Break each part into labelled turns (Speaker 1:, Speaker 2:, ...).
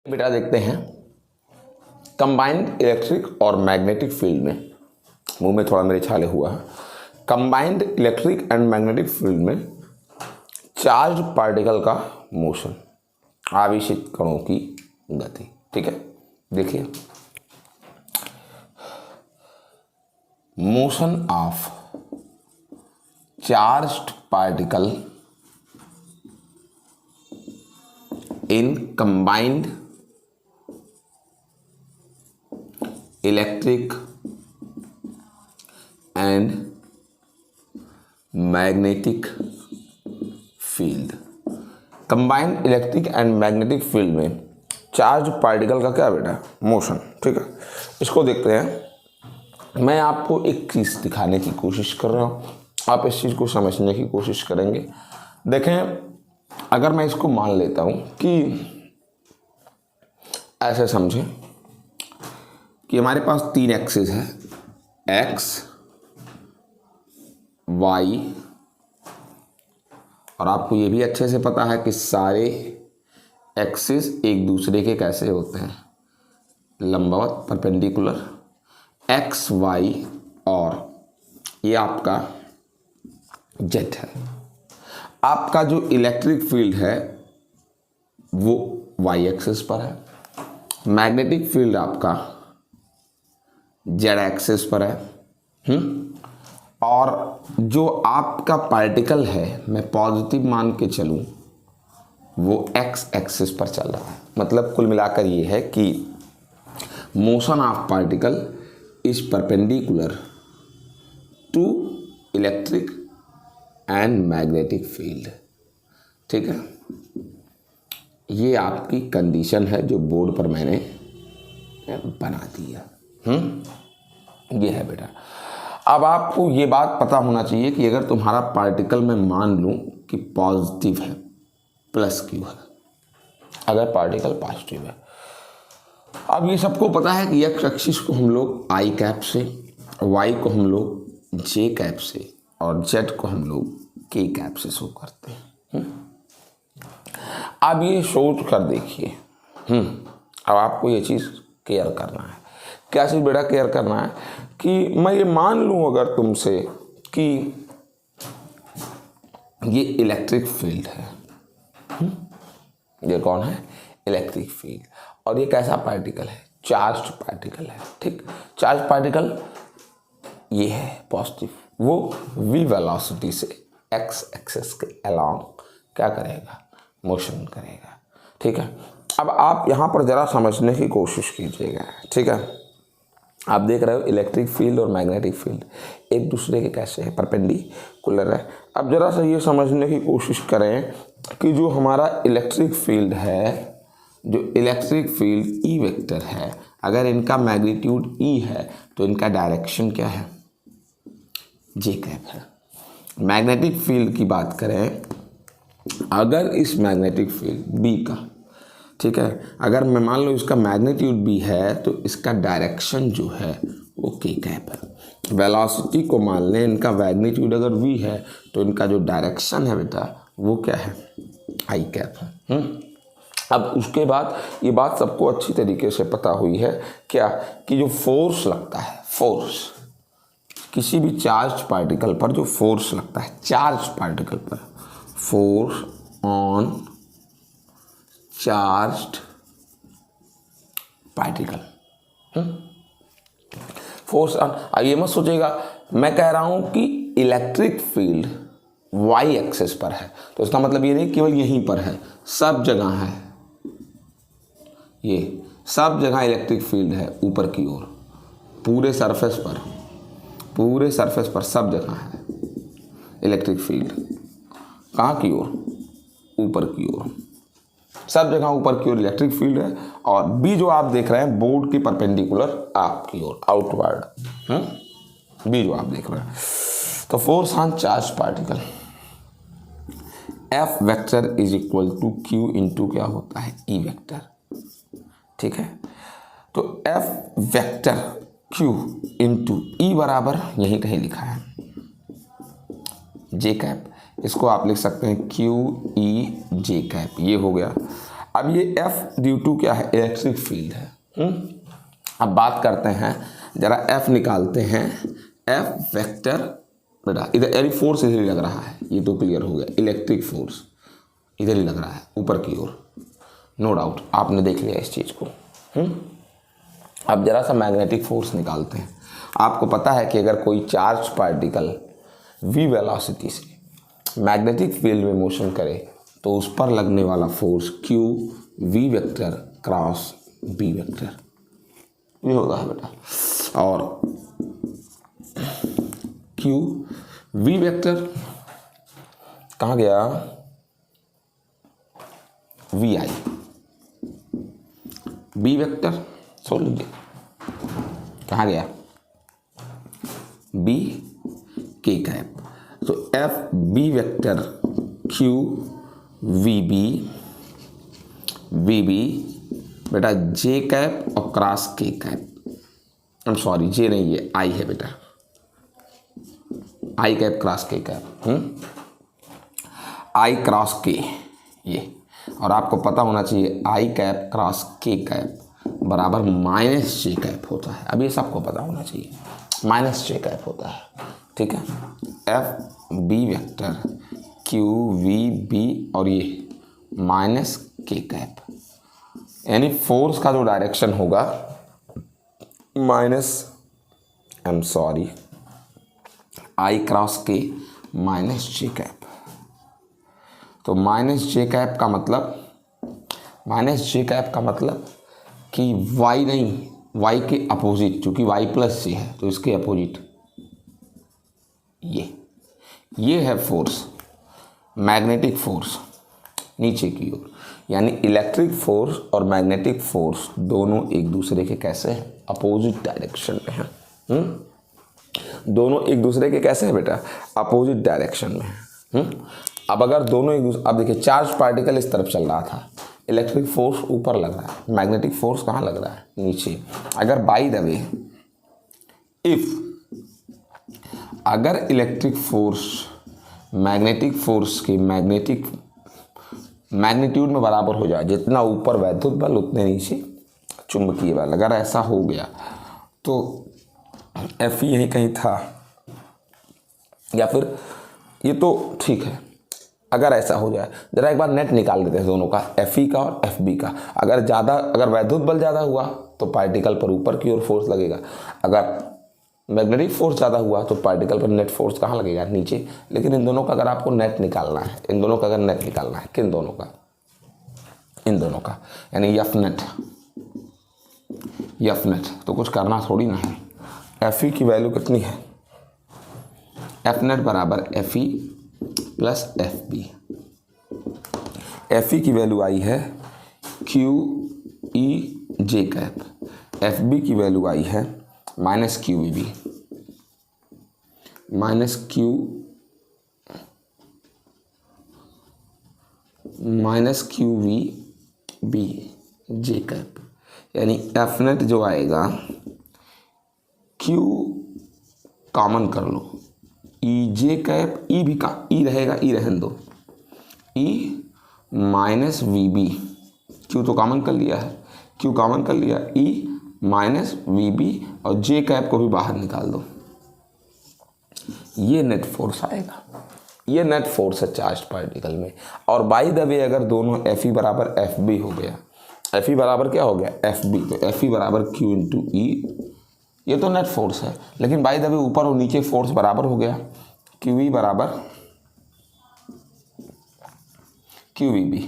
Speaker 1: बेटा देखते हैं कंबाइंड इलेक्ट्रिक और मैग्नेटिक फील्ड में, मुंह में थोड़ा मेरे छाले हुआ है। Combined electric and magnetic field में चार्ज पार्टिकल का मोशन, आवेशित कणों की गति। ठीक है, देखिए motion of charged particle in combined electric and magnetic field. Combined electric and magnetic field में चार्ज पार्टिकल का क्या बेटा, मोशन। ठीक है, इसको देखते हैं। मैं आपको एक चीज़ दिखाने की कोशिश कर रहा हूँ, आप इस चीज़ को समझने की कोशिश करेंगे। देखें, अगर मैं इसको मान लेता हूँ कि ऐसे समझें कि हमारे पास तीन एक्सिस है, एक्स, वाई, और आपको ये भी अच्छे से पता है कि सारे एक्सिस एक दूसरे के कैसे होते हैं, लंबवत, परपेंडिकुलर। एक्स, वाई और ये आपका जेड है। आपका जो इलेक्ट्रिक फील्ड है वो वाई एक्सिस पर है, मैग्नेटिक फील्ड आपका जेड एक्सिस पर है। और जो आपका पार्टिकल है, मैं पॉजिटिव मान के चलूं, वो एक्स एक्सिस पर चल रहा है। मतलब कुल मिलाकर ये है कि motion of particle is perpendicular to electric and magnetic field. ठीक है, ये आपकी कंडीशन है जो बोर्ड पर मैंने बना दिया। ये है बेटा। अब आपको ये बात पता होना चाहिए कि अगर तुम्हारा पार्टिकल मैं मान लूं कि पॉजिटिव है, प्लस क्यू है, अगर पार्टिकल पॉजिटिव है। अब ये सबको पता है कि एक्स एक्सिस को हम लोग आई कैप से, वाई को हम लोग जे कैप से और जेड को हम लोग के कैप से शो करते हैं। अब ये सोच कर देखिए। अब आपको ये चीज़ केयर करना है। क्या चीज़ बेटा केयर करना है कि मैं ये मान लूँ अगर तुमसे कि ये इलेक्ट्रिक फील्ड है। ये कौन है? Electric field. और ये कैसा पार्टिकल है? चार्ज्ड पार्टिकल है। ठीक, चार्ज पार्टिकल ये है पॉजिटिव, वो v वेलोसिटी से x एक्सिस के अलोंग क्या करेगा? मोशन करेगा। ठीक है, अब आप यहाँ पर ज़रा समझने की कोशिश कीजिएगा। ठीक है, आप देख रहे हो इलेक्ट्रिक फील्ड और मैग्नेटिक फील्ड एक दूसरे के कैसे है, परपेंडिकुलर है। अब ज़रा सा ये समझने की कोशिश करें कि जो हमारा इलेक्ट्रिक फील्ड है, जो इलेक्ट्रिक फील्ड ई वेक्टर है, अगर इनका मैग्नीट्यूड ई है तो इनका डायरेक्शन क्या है? जे कैप है। मैग्नेटिक फील्ड की बात करें, अगर इस मैग्नेटिक फील्ड बी का, ठीक है, अगर मैं मान लो इसका मैग्नीट्यूड बी है तो इसका डायरेक्शन जो है वो के कैप है। वेलोसिटी को मान लें, इनका मैग्नीट्यूड अगर वी है तो इनका जो डायरेक्शन है बेटा वो क्या है? आई कैप है। अब उसके बाद ये बात सबको अच्छी तरीके से पता हुई है क्या, कि जो फोर्स लगता है, फोर्स किसी भी चार्ज पार्टिकल पर जो फोर्स लगता है, चार्ज पार्टिकल पर force on charged particle, force on. ये मत सोचेगा, मैं कह रहा हूं कि इलेक्ट्रिक फील्ड वाई एक्सिस पर है तो इसका मतलब ये नहीं केवल यहीं पर है, सब जगह है। ये सब जगह इलेक्ट्रिक फील्ड है, ऊपर की ओर, पूरे सरफेस पर, पूरे सरफेस पर सब जगह है इलेक्ट्रिक फील्ड। कहाँ की ओर? ऊपर की ओर, सब जगह ऊपर की ओर इलेक्ट्रिक फील्ड है। और बी जो आप देख रहे हैं बोर्ड की परपेंडिकुलर आपकी ओर, आउटवर्ड, बी जो आप देख रहे हैं। तो force on charge particle F vector is equal to Q into क्या होता है? E vector. ठीक है, तो F vector Q into E बराबर यहीं कहीं लिखा है जे कैप, इसको आप लिख सकते हैं क्यू ई जे कैप, ये हो गया। अब ये एफ ड्यू टू क्या है, इलेक्ट्रिक फील्ड है। अब बात करते हैं जरा, एफ निकालते हैं, एफ वेक्टर बेटा इधर एरी फोर्स इधर ही लग रहा है, ये तो क्लियर हो गया, इलेक्ट्रिक फोर्स इधर ही लग रहा है ऊपर की ओर, नो डाउट आपने देख लिया इस चीज़ को। अब जरा सा मैग्नेटिक फोर्स निकालते हैं। आपको पता है कि अगर कोई चार्ज पार्टिकल v वेलोसिटी से मैग्नेटिक फील्ड में मोशन करे तो उस पर लगने वाला force q v vector cross b vector ये होता है बेटा। और q v वेक्टर कहाँ गया, vi, b वेक्टर सोच लीजिए कहाँ गया, b k कैप। तो F B vector q V B बेटा जे कैप और cross K cap, I am sorry J नहीं ये आई है बेटा, I cap cross K cap, I cross K ये। और आपको पता होना चाहिए I cap cross K cap बराबर माइनस जे कैप होता है। अब ये सबको पता होना चाहिए, माइनस जे कैप होता है, ठीक है। F B vector Q V B और ये माइनस के कैप, यानी फोर्स का जो डायरेक्शन होगा minus, I am sorry I cross के माइनस जे कैप। तो माइनस जे कैप का मतलब, माइनस जे कैप का मतलब कि y नहीं, y के अपोजिट, चूंकि y प्लस जे है तो इसके अपोजिट ये है फोर्स, मैग्नेटिक फोर्स नीचे की ओर। यानी इलेक्ट्रिक फोर्स और मैग्नेटिक फोर्स दोनों एक दूसरे के कैसे हैं, अपोजिट डायरेक्शन में हैं। दोनों एक दूसरे के कैसे हैं बेटा, अपोजिट डायरेक्शन में हैं। अब अगर दोनों एक दूसरे, अब देखिए चार्ज पार्टिकल इस तरफ चल रहा था, इलेक्ट्रिक फोर्स ऊपर लग रहा है, मैग्नेटिक फोर्स कहाँ लग रहा है, नीचे। अगर बाय द वे इफ अगर इलेक्ट्रिक फोर्स मैग्नेटिक फोर्स के मैग्नीट्यूड में बराबर हो जाए, जितना ऊपर वैद्युत बल उतने नीचे चुंबकीय बल, अगर ऐसा हो गया तो एफ यहीं कहीं था, या फिर ये तो ठीक है। अगर ऐसा हो जाए, जरा एक बार नेट निकाल लेते हैं दोनों का, एफ ई का और एफ बी का। अगर वैद्युत बल ज़्यादा हुआ तो पार्टिकल पर ऊपर की ओर फोर्स लगेगा, अगर मैग्नेटिक फोर्स ज़्यादा हुआ तो पार्टिकल पर नेट फोर्स कहाँ लगेगा, नीचे। लेकिन इन दोनों का अगर आपको नेट निकालना है, इन दोनों का अगर नेट निकालना है, किन दोनों का, इन दोनों का, यानी एफ नेट, तो कुछ करना थोड़ी ना है। एफ ई की वैल्यू कितनी है, एफ नेट बराबर F E plus F B. F E की वैल्यू आई है Q E J cap, F B की वैल्यू आई है minus Q V B, minus Q V B J cap. यानी एफ नेट जो आएगा, क्यू कॉमन कर लो, ई जे कैप, ई भी का ई रहेगा, ई रहने दो, E minus we B, Q तो कॉमन कर लिया है, क्यू कॉमन कर लिया, ई माइनस वी बी और जे कैप को भी बाहर निकाल दो, ये नेट फोर्स आएगा। ये नेट फोर्स है चार्ज पार्टिकल में। और बाय द वे अगर दोनों एफ ई बराबर एफ बी हो गया, एफ ई बराबर क्या हो गया, एफ बी, तो एफ ई बराबर क्यू इंटू ई, ये तो नेट फोर्स है। लेकिन बाय द वे ऊपर और नीचे फोर्स बराबर हो गया, क्यू ई बराबर Q V B,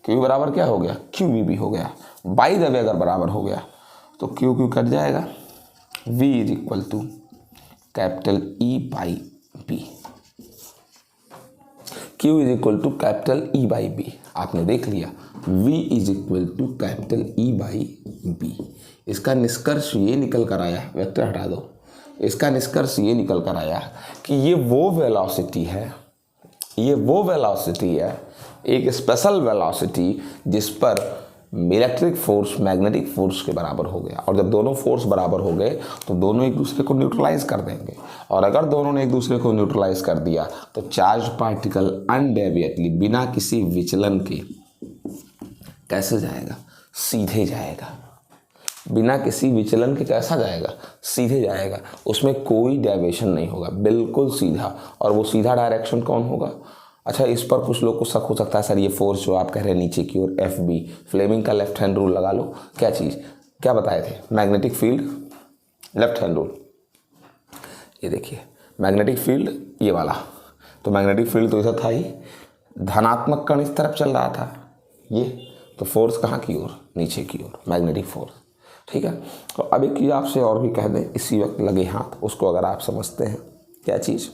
Speaker 1: Q E बराबर क्या हो गया, क्यू वी बी हो गया। बाय द वे अगर बराबर हो गया तो क्यू क्यू कट जाएगा, v is equal to capital E by B, Q is equal to capital E by B. आपने देख लिया, v is equal to capital E by B. इसका निष्कर्ष ये निकल कर आया, वेक्टर हटा दो, इसका निष्कर्ष ये निकल कर आया कि ये वो वेलोसिटी है, ये वो वेलोसिटी है, एक स्पेशल वेलोसिटी जिस पर इलेक्ट्रिक फोर्स मैग्नेटिक फोर्स के बराबर हो गया। और जब दोनों फोर्स बराबर हो गए तो दोनों एक दूसरे को न्यूट्रलाइज कर देंगे। और अगर दोनों ने एक दूसरे को न्यूट्रलाइज कर दिया तो चार्ज पार्टिकल अनडेविएटली, बिना किसी विचलन के कैसे जाएगा? सीधे जाएगा, बिना किसी विचलन के। कैसा जाएगा? सीधे जाएगा, उसमें कोई डेविएशन नहीं होगा, बिल्कुल सीधा। और वो सीधा डायरेक्शन कौन होगा? अच्छा, इस पर कुछ लोग को शक हो सकता है, सर ये फोर्स जो आप कह रहे हैं नीचे की ओर, एफ बी, फ्लेमिंग का लेफ्ट हैंड रूल लगा लो। क्या चीज़, क्या बताए थे? Magnetic field, left hand rule. ये देखिए मैग्नेटिक फील्ड ये वाला, तो मैग्नेटिक फील्ड तो ऐसा था ही, धनात्मक कण इस तरफ चल रहा था, ये तो फोर्स कहाँ की ओर? नीचे की ओर, मैग्नेटिक फोर्स। ठीक है, तो अब एक चीज़ आपसे और भी कह दें, इसी वक्त लगे हाथ, उसको अगर आप समझते हैं, क्या चीज़?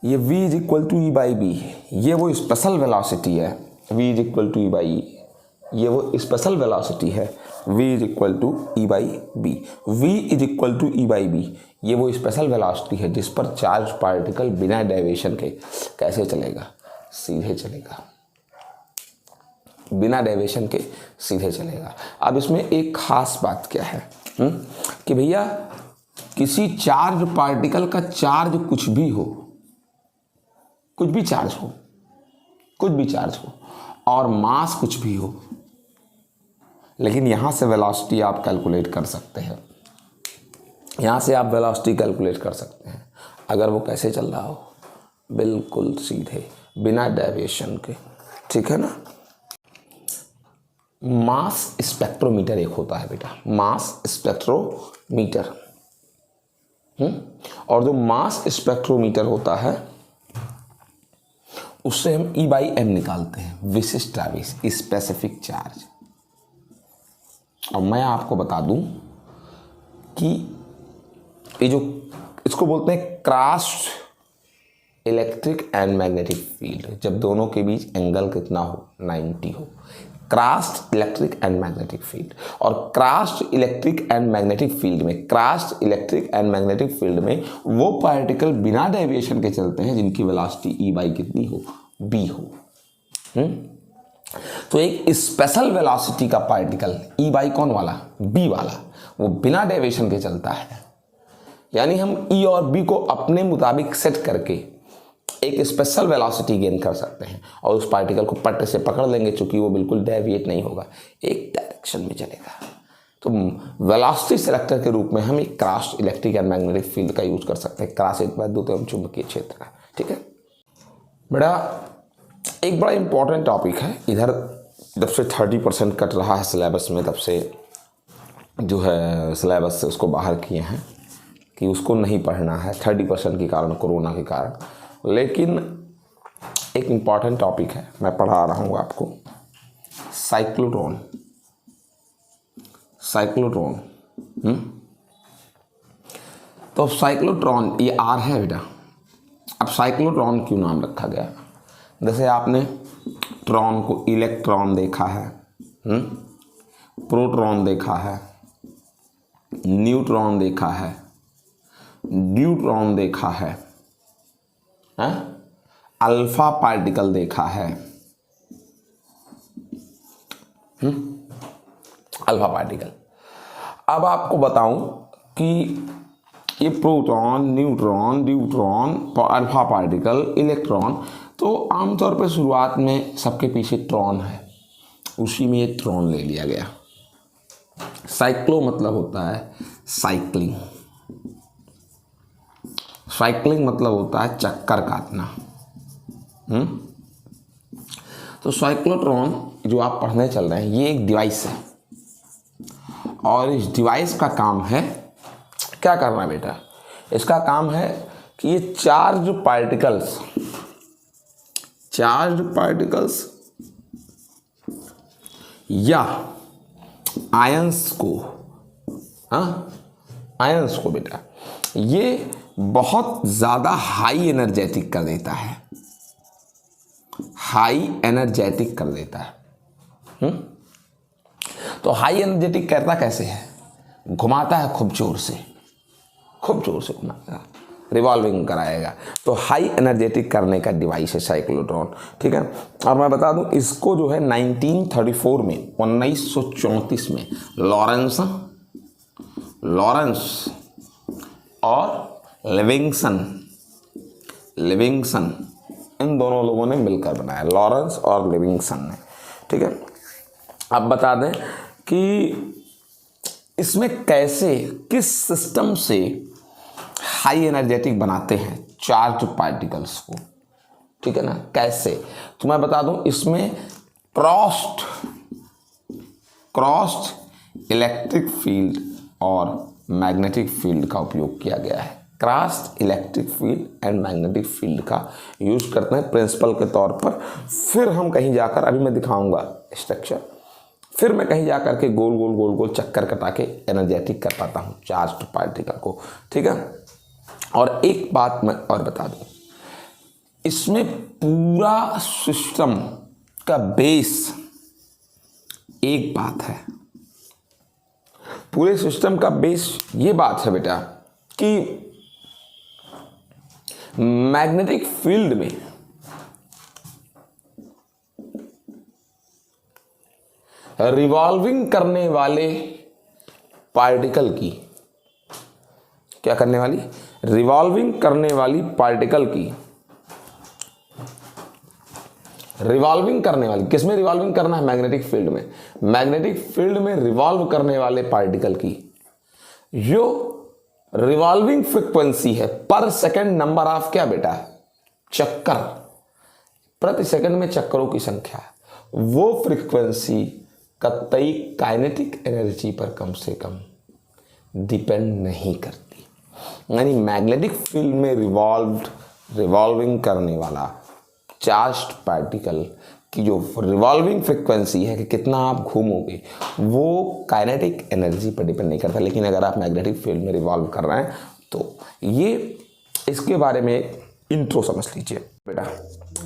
Speaker 1: ये v is equal to E by B, ये वो स्पेशल वेलोसिटी है। v is equal to E by E, ये वो स्पेशल वेलोसिटी है। v is equal to E by B, v is equal to E by B, ये वो special velocity है जिस पर चार्ज पार्टिकल बिना डेविएशन के कैसे चलेगा? सीधे चलेगा, बिना डेविएशन के सीधे चलेगा। अब इसमें एक खास बात क्या है कि भैया किसी चार्ज पार्टिकल का चार्ज कुछ भी हो, कुछ भी चार्ज हो, कुछ भी चार्ज हो, और मास कुछ भी हो, लेकिन यहां से वेलोसिटी आप कैलकुलेट कर सकते हैं, यहां से आप वेलोसिटी कैलकुलेट कर सकते हैं। अगर वो कैसे चल रहा हो? बिल्कुल सीधे, बिना डेविएशन के। ठीक है ना? मास स्पेक्ट्रोमीटर एक होता है बेटा, मास स्पेक्ट्रोमीटर। और जो मास स्पेक्ट्रोमीटर होता है उससे हम E बाई एम निकालते हैं, विशिष्ट आवेश, स्पेसिफिक चार्ज। और मैं आपको बता दूं कि ये जो इसको बोलते हैं cross electric and magnetic field, जब दोनों के बीच एंगल कितना हो? 90 हो, crossed electric and magnetic field. और crossed electric and magnetic field में, crossed electric and magnetic field में वो पार्टिकल बिना डेविएशन के चलते हैं जिनकी वेलोसिटी ई बाई कितनी हो? बी हो। तो एक स्पेशल वेलोसिटी का पार्टिकल ई बाई कौन वाला? बी वाला, वो बिना डेविएशन के चलता है। यानी हम ई और बी को अपने मुताबिक सेट करके एक स्पेशल वेलोसिटी गेन कर सकते हैं और उस पार्टिकल को पट्टे से पकड़ लेंगे, चूंकि वो बिल्कुल डेविएट नहीं होगा, एक डायरेक्शन में चलेगा। तो वेलोसिटी सेलेक्टर के रूप में हम एक cross electric and magnetic field का यूज कर सकते हैं, क्रॉस एक बार द्वितीय चुंबकीय क्षेत्र का। ठीक है बेटा, एक बड़ा इंपॉर्टेंट टॉपिक है इधर, जब से 30% कट रहा है सिलेबस में, तब से जो है सिलेबस से उसको बाहर किए हैं कि उसको नहीं पढ़ना है 30% के कारण, कोरोना के कारण। लेकिन एक इम्पॉर्टेंट टॉपिक है, मैं पढ़ा रहा हूँ आपको, साइक्लोट्रॉन। साइक्लोट्रॉन तो साइक्लोट्रॉन ये आर है बेटा। अब साइक्लोट्रॉन क्यों नाम रखा गया? जैसे आपने ट्रॉन को इलेक्ट्रॉन देखा है, प्रोटॉन देखा है, न्यूट्रॉन देखा है, ड्यूट्रॉन देखा है, अल्फा पार्टिकल देखा है, अल्फा पार्टिकल। अब आपको बताऊं कि ये proton, neutron, deuteron, alpha particle, electron, तो आमतौर पर शुरुआत में सबके पीछे ट्रॉन है, उसी में ये ट्रॉन ले लिया गया। साइक्लो मतलब होता है साइक्लिंग, साइक्लिंग मतलब होता है चक्कर काटना। तो साइक्लोट्रॉन जो आप पढ़ने चल रहे हैं ये एक डिवाइस है, और इस डिवाइस का काम है क्या करना बेटा? इसका काम है कि ये चार्ज पार्टिकल्स या आयंस को बेटा ये बहुत ज़्यादा हाई एनर्जेटिक कर देता है, हाई एनर्जेटिक कर देता है। तो हाई एनर्जेटिक करता कैसे है? घुमाता है खूब जोर से घुमाएगा, रिवॉल्विंग कराएगा। तो हाई एनर्जेटिक करने का डिवाइस है साइक्लोट्रॉन। ठीक है, और मैं बता दूं इसको जो है 1934 में, 1934 में लॉरेंस और लिविंगसन इन दोनों लोगों ने मिलकर बनाया, लॉरेंस और लिविंगसन ने। ठीक है। अब बता दें कि इसमें कैसे, किस सिस्टम से हाई एनर्जेटिक बनाते हैं चार्ज पार्टिकल्स को, ठीक है ना, कैसे। तो मैं बता दूं, इसमें क्रॉस्ड इलेक्ट्रिक फील्ड और मैग्नेटिक फील्ड का उपयोग किया गया है। Crossed electric field and magnetic field का यूज करते हैं प्रिंसिपल के तौर पर। फिर हम कहीं जाकर, अभी मैं दिखाऊंगा स्ट्रक्चर, फिर मैं कहीं जाकर के गोल गोल गोल गोल चक्कर कटा के एनर्जेटिक कर पाता हूँ चार्ज्ड पार्टिकल को, ठीक है। और एक बात मैं और बता दूं, इसमें पूरा सिस्टम का बेस एक बात है, पूरे सिस्टम का बेस ये बात है बेटा कि मैग्नेटिक फील्ड में रिवॉल्विंग करने वाले पार्टिकल की, क्या करने वाली, रिवॉल्विंग करने वाली पार्टिकल की, रिवॉल्विंग करने वाली, किसमें रिवॉल्विंग करना है, मैग्नेटिक फील्ड में। मैग्नेटिक फील्ड में रिवॉल्व करने वाले पार्टिकल की जो रिवॉल्विंग फ्रीक्वेंसी है पर सेकंड, नंबर ऑफ क्या बेटा, चक्कर, प्रति सेकंड में चक्करों की संख्या है, वो फ्रीक्वेंसी कतई काइनेटिक एनर्जी पर कम से कम डिपेंड नहीं करती। यानी मैग्नेटिक फील्ड में रिवॉल्विंग करने वाला चार्ज्ड पार्टिकल की जो रिवॉल्विंग फ्रीक्वेंसी है कि कितना आप घूमोगे, वो काइनेटिक एनर्जी पर डिपेंड नहीं करता। लेकिन अगर आप मैग्नेटिक फील्ड में रिवॉल्व कर रहे हैं तो ये, इसके बारे में इंट्रो समझ लीजिए बेटा।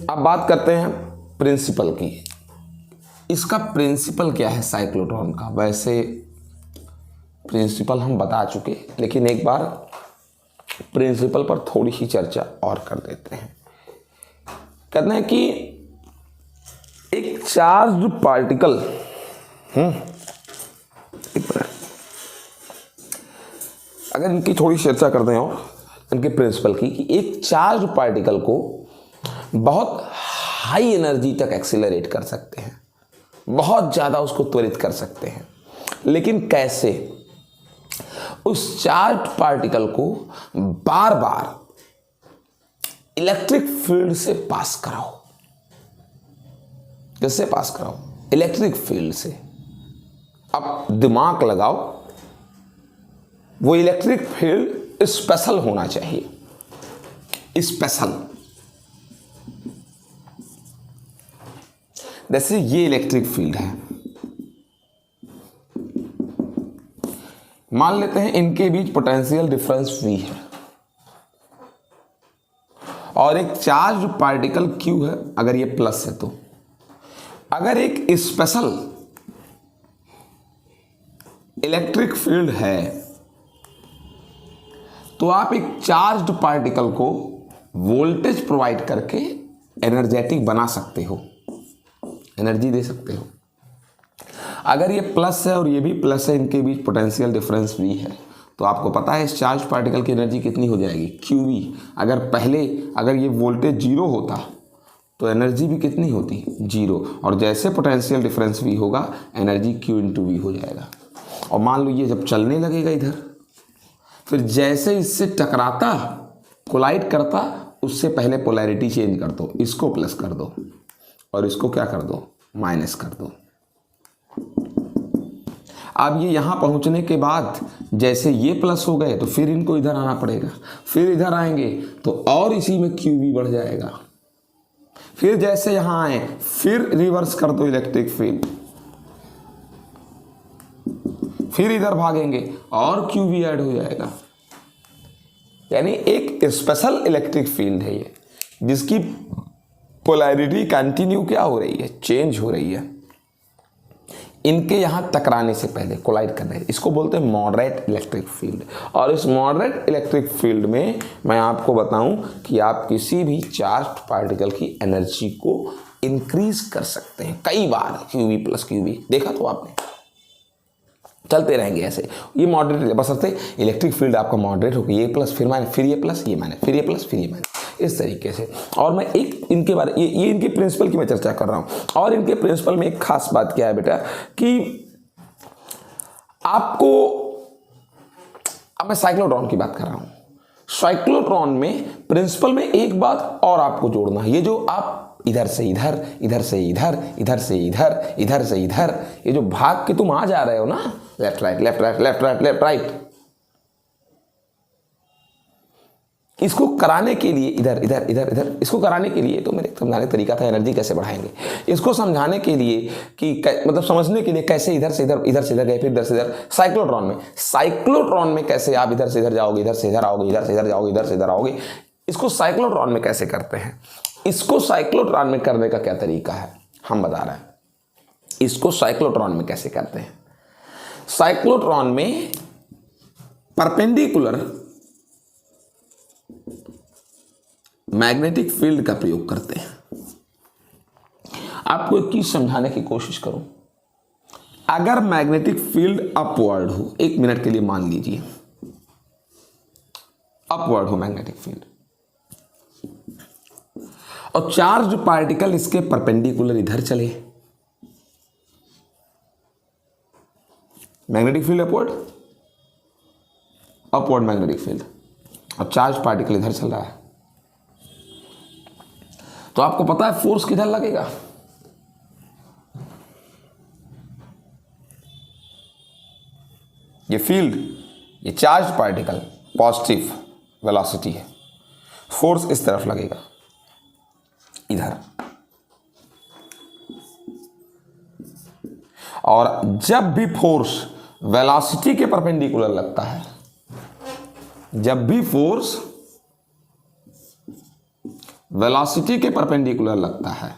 Speaker 1: अब बात करते हैं प्रिंसिपल की। इसका प्रिंसिपल क्या है साइक्लोट्रॉन का, वैसे प्रिंसिपल हम बता चुके, लेकिन एक बार प्रिंसिपल पर थोड़ी सी चर्चा और कर देते हैं। कहते हैं कि एक चार्ज्ड पार्टिकल, अगर इनकी थोड़ी चर्चा कर दें और इनके प्रिंसिपल की, कि एक चार्ज पार्टिकल को बहुत हाई एनर्जी तक एक्सीलरेट कर सकते हैं, बहुत ज़्यादा उसको त्वरित कर सकते हैं। लेकिन कैसे, उस चार्ज पार्टिकल को बार बार इलेक्ट्रिक फील्ड से पास कराओ। किससे पास कराओ, इलेक्ट्रिक फील्ड से। अब दिमाग लगाओ, वो इलेक्ट्रिक फील्ड स्पेशल होना चाहिए, स्पेशल। जैसे ये इलेक्ट्रिक फील्ड है, मान लेते हैं इनके बीच पोटेंशियल डिफरेंस V है और एक चार्ज पार्टिकल Q है, अगर ये प्लस है तो। अगर एक स्पेशल इलेक्ट्रिक फील्ड है तो आप एक चार्ज्ड पार्टिकल को वोल्टेज प्रोवाइड करके एनर्जेटिक बना सकते हो, एनर्जी दे सकते हो। अगर ये प्लस है और ये भी प्लस है, इनके बीच पोटेंशियल डिफरेंस V है, तो आपको पता है इस चार्ज पार्टिकल की एनर्जी कितनी हो जाएगी, QV। अगर ये वोल्टेज 0 होता तो एनर्जी भी कितनी होती, 0। और जैसे पोटेंशियल डिफरेंस V होगा, एनर्जी Q इंटू V हो जाएगा। और मान लो ये जब चलने लगेगा इधर, फिर जैसे इससे टकराता, कोलाइड करता, उससे पहले पोलैरिटी चेंज कर दो, इसको प्लस कर दो और इसको क्या कर दो, माइनस कर दो। अब ये यहाँ पहुँचने के बाद जैसे ये प्लस हो गए तो फिर इनको इधर आना पड़ेगा, फिर इधर आएंगे तो और इसी में QV बढ़ जाएगा। फिर जैसे यहाँ आए फिर रिवर्स कर दो इलेक्ट्रिक फील्ड, फिर इधर भागेंगे और QV ऐड हो जाएगा। यानी एक स्पेशल इलेक्ट्रिक फील्ड है ये, जिसकी पोलैरिटी कंटिन्यू क्या हो रही है, चेंज हो रही है। इनके यहां टकराने से पहले कोलाइड कर रहे हैं, इसको बोलते हैं मॉडरेट इलेक्ट्रिक फील्ड। और इस मॉडरेट इलेक्ट्रिक फील्ड में मैं आपको बताऊं कि आप किसी भी चार्ज्ड पार्टिकल की एनर्जी को इंक्रीज कर सकते हैं कई बार, QV प्लस QV, देखा तो आपने, चलते रहेंगे ऐसे। ये मॉडरेट, बशर्ते इलेक्ट्रिक फील्ड आपका मॉडरेट होगी, ये प्लस फिर माइनस, फिर ये प्लस, ये माइनस, फिर ये प्लस, फिर ये माइनस। इस तरीके से। और मैं एक इनके बारे ये इनके प्रिंसिपल की मैं चर्चा कर रहा हूँ। और इनके प्रिंसिपल में एक खास बात क्या है बेटा कि आपको, अब मैं साइक्लोट्रॉन की बात कर रहा हूँ, साइक्लोट्रॉन में प्रिंसिपल में एक बात और आपको जोड़ना है। ये जो आप इधर से इधर, इधर से इधर, इधर से इधर, इधर से इधर, ये जो भाग के तुम आ जा रहे हो ना, left right left right left right left right, इसको कराने के लिए इधर इधर इधर इधर, इसको कराने के लिए तो मेरे समझाने का तरीका था एनर्जी कैसे बढ़ाएंगे, इसको समझाने के लिए कि मतलब समझने के लिए कैसे इधर से इधर, इधर से इधर गए, फिर इधर से इधर। साइक्लोट्रॉन में कैसे आप इधर से इधर जाओगे, इधर से इधर आओगे, इधर से इधर जाओगे, इधर से इधर आओगे, इसको साइक्लोट्रॉन में कैसे करते हैं। इसको साइक्लोट्रॉन में करने का क्या तरीका है हम बता रहे हैं। इसको साइक्लोट्रॉन में कैसे करते हैं। साइक्लोट्रॉन में परपेंडिकुलर मैग्नेटिक फील्ड का प्रयोग करते हैं। आपको एक चीज समझाने की कोशिश करूं, अगर मैग्नेटिक फील्ड अपवर्ड हो, एक मिनट के लिए मान लीजिए अपवर्ड हो मैग्नेटिक फील्ड, और चार्ज पार्टिकल इसके परपेंडिकुलर इधर चले, magnetic field upward magnetic field, और चार्ज पार्टिकल इधर चल रहा है, तो आपको पता है फोर्स किधर लगेगा। ये फील्ड, ये चार्ज पार्टिकल पॉजिटिव वेलोसिटी है, फोर्स इस तरफ लगेगा इधर, और जब भी फोर्स वेलोसिटी के परपेंडिकुलर लगता है, जब भी फोर्स वेलोसिटी के परपेंडिकुलर लगता है,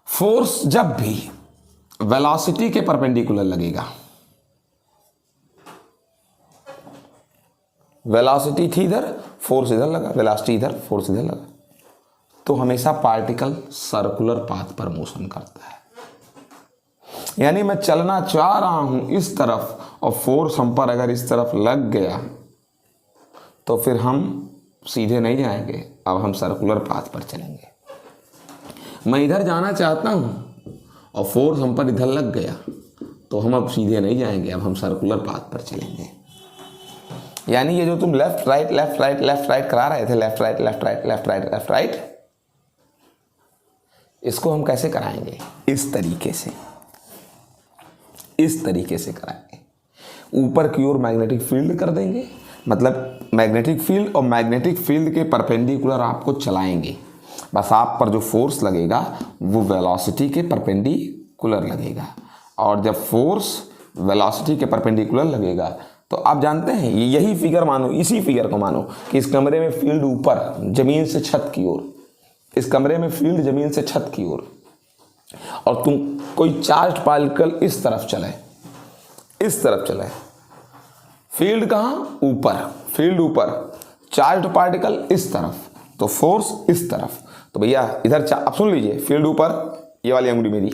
Speaker 1: फोर्स जब भी वेलोसिटी के परपेंडिकुलर लगेगा, वेलोसिटी थी इधर, फोर्स इधर लगा, वेलोसिटी इधर, फोर्स इधर लगा, तो हमेशा पार्टिकल सर्कुलर पाथ पर मोशन करता है। यानी मैं चलना चाह रहा हूं इस तरफ और फोर्स हम पर अगर इस तरफ लग गया तो फिर हम सीधे नहीं जाएंगे, अब हम सर्कुलर पाथ पर चलेंगे। मैं इधर जाना चाहता हूं और फोर्स हम पर इधर लग गया तो हम अब सीधे नहीं जाएंगे, अब हम सर्कुलर पाथ पर चलेंगे। यानी ये जो तुम left right left right left right करा रहे थे, left right left right left right left right, इसको हम कैसे कराएंगे, इस तरीके से, इस तरीके से कराएंगे। ऊपर की ओर मैग्नेटिक फील्ड कर देंगे, मतलब मैग्नेटिक फील्ड और मैग्नेटिक फील्ड के परपेंडिकुलर आपको चलाएंगे। बस आप पर जो फोर्स लगेगा वो वेलोसिटी के परपेंडिकुलर लगेगा, और जब फोर्स वेलोसिटी के परपेंडिकुलर लगेगा तो आप जानते हैं यही फिगर मानो, इसी फिगर को मानो कि इस कमरे में फील्ड ऊपर जमीन से छत की ओर, इस कमरे में फील्ड जमीन से छत की ओर, और तुम कोई चार्ज पार्टिकल इस तरफ चले, इस तरफ चले, फील्ड कहां ऊपर, फील्ड ऊपर, चार्ज पार्टिकल इस तरफ, तो फोर्स इस तरफ। तो भैया इधर अब सुन लीजिए, फील्ड ऊपर, ये वाली अंगुली मेरी,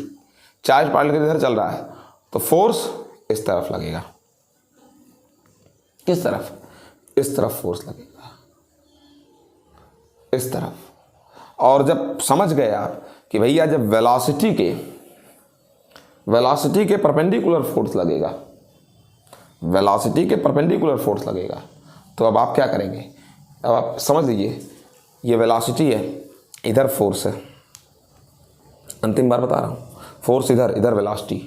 Speaker 1: चार्ज पार्टिकल इधर चल रहा है तो फोर्स इस तरफ लगेगा, किस तरफ, इस तरफ फोर्स लगेगा, इस तरफ। और जब समझ गए आप कि भैया जब वेलोसिटी के परपेंडिकुलर फोर्स लगेगा, वेलोसिटी के परपेंडिकुलर फोर्स लगेगा, तो अब आप क्या करेंगे, अब आप समझ लीजिए ये वेलोसिटी है, इधर फोर्स है, अंतिम बार बता रहा हूँ, फोर्स इधर, इधर वेलोसिटी,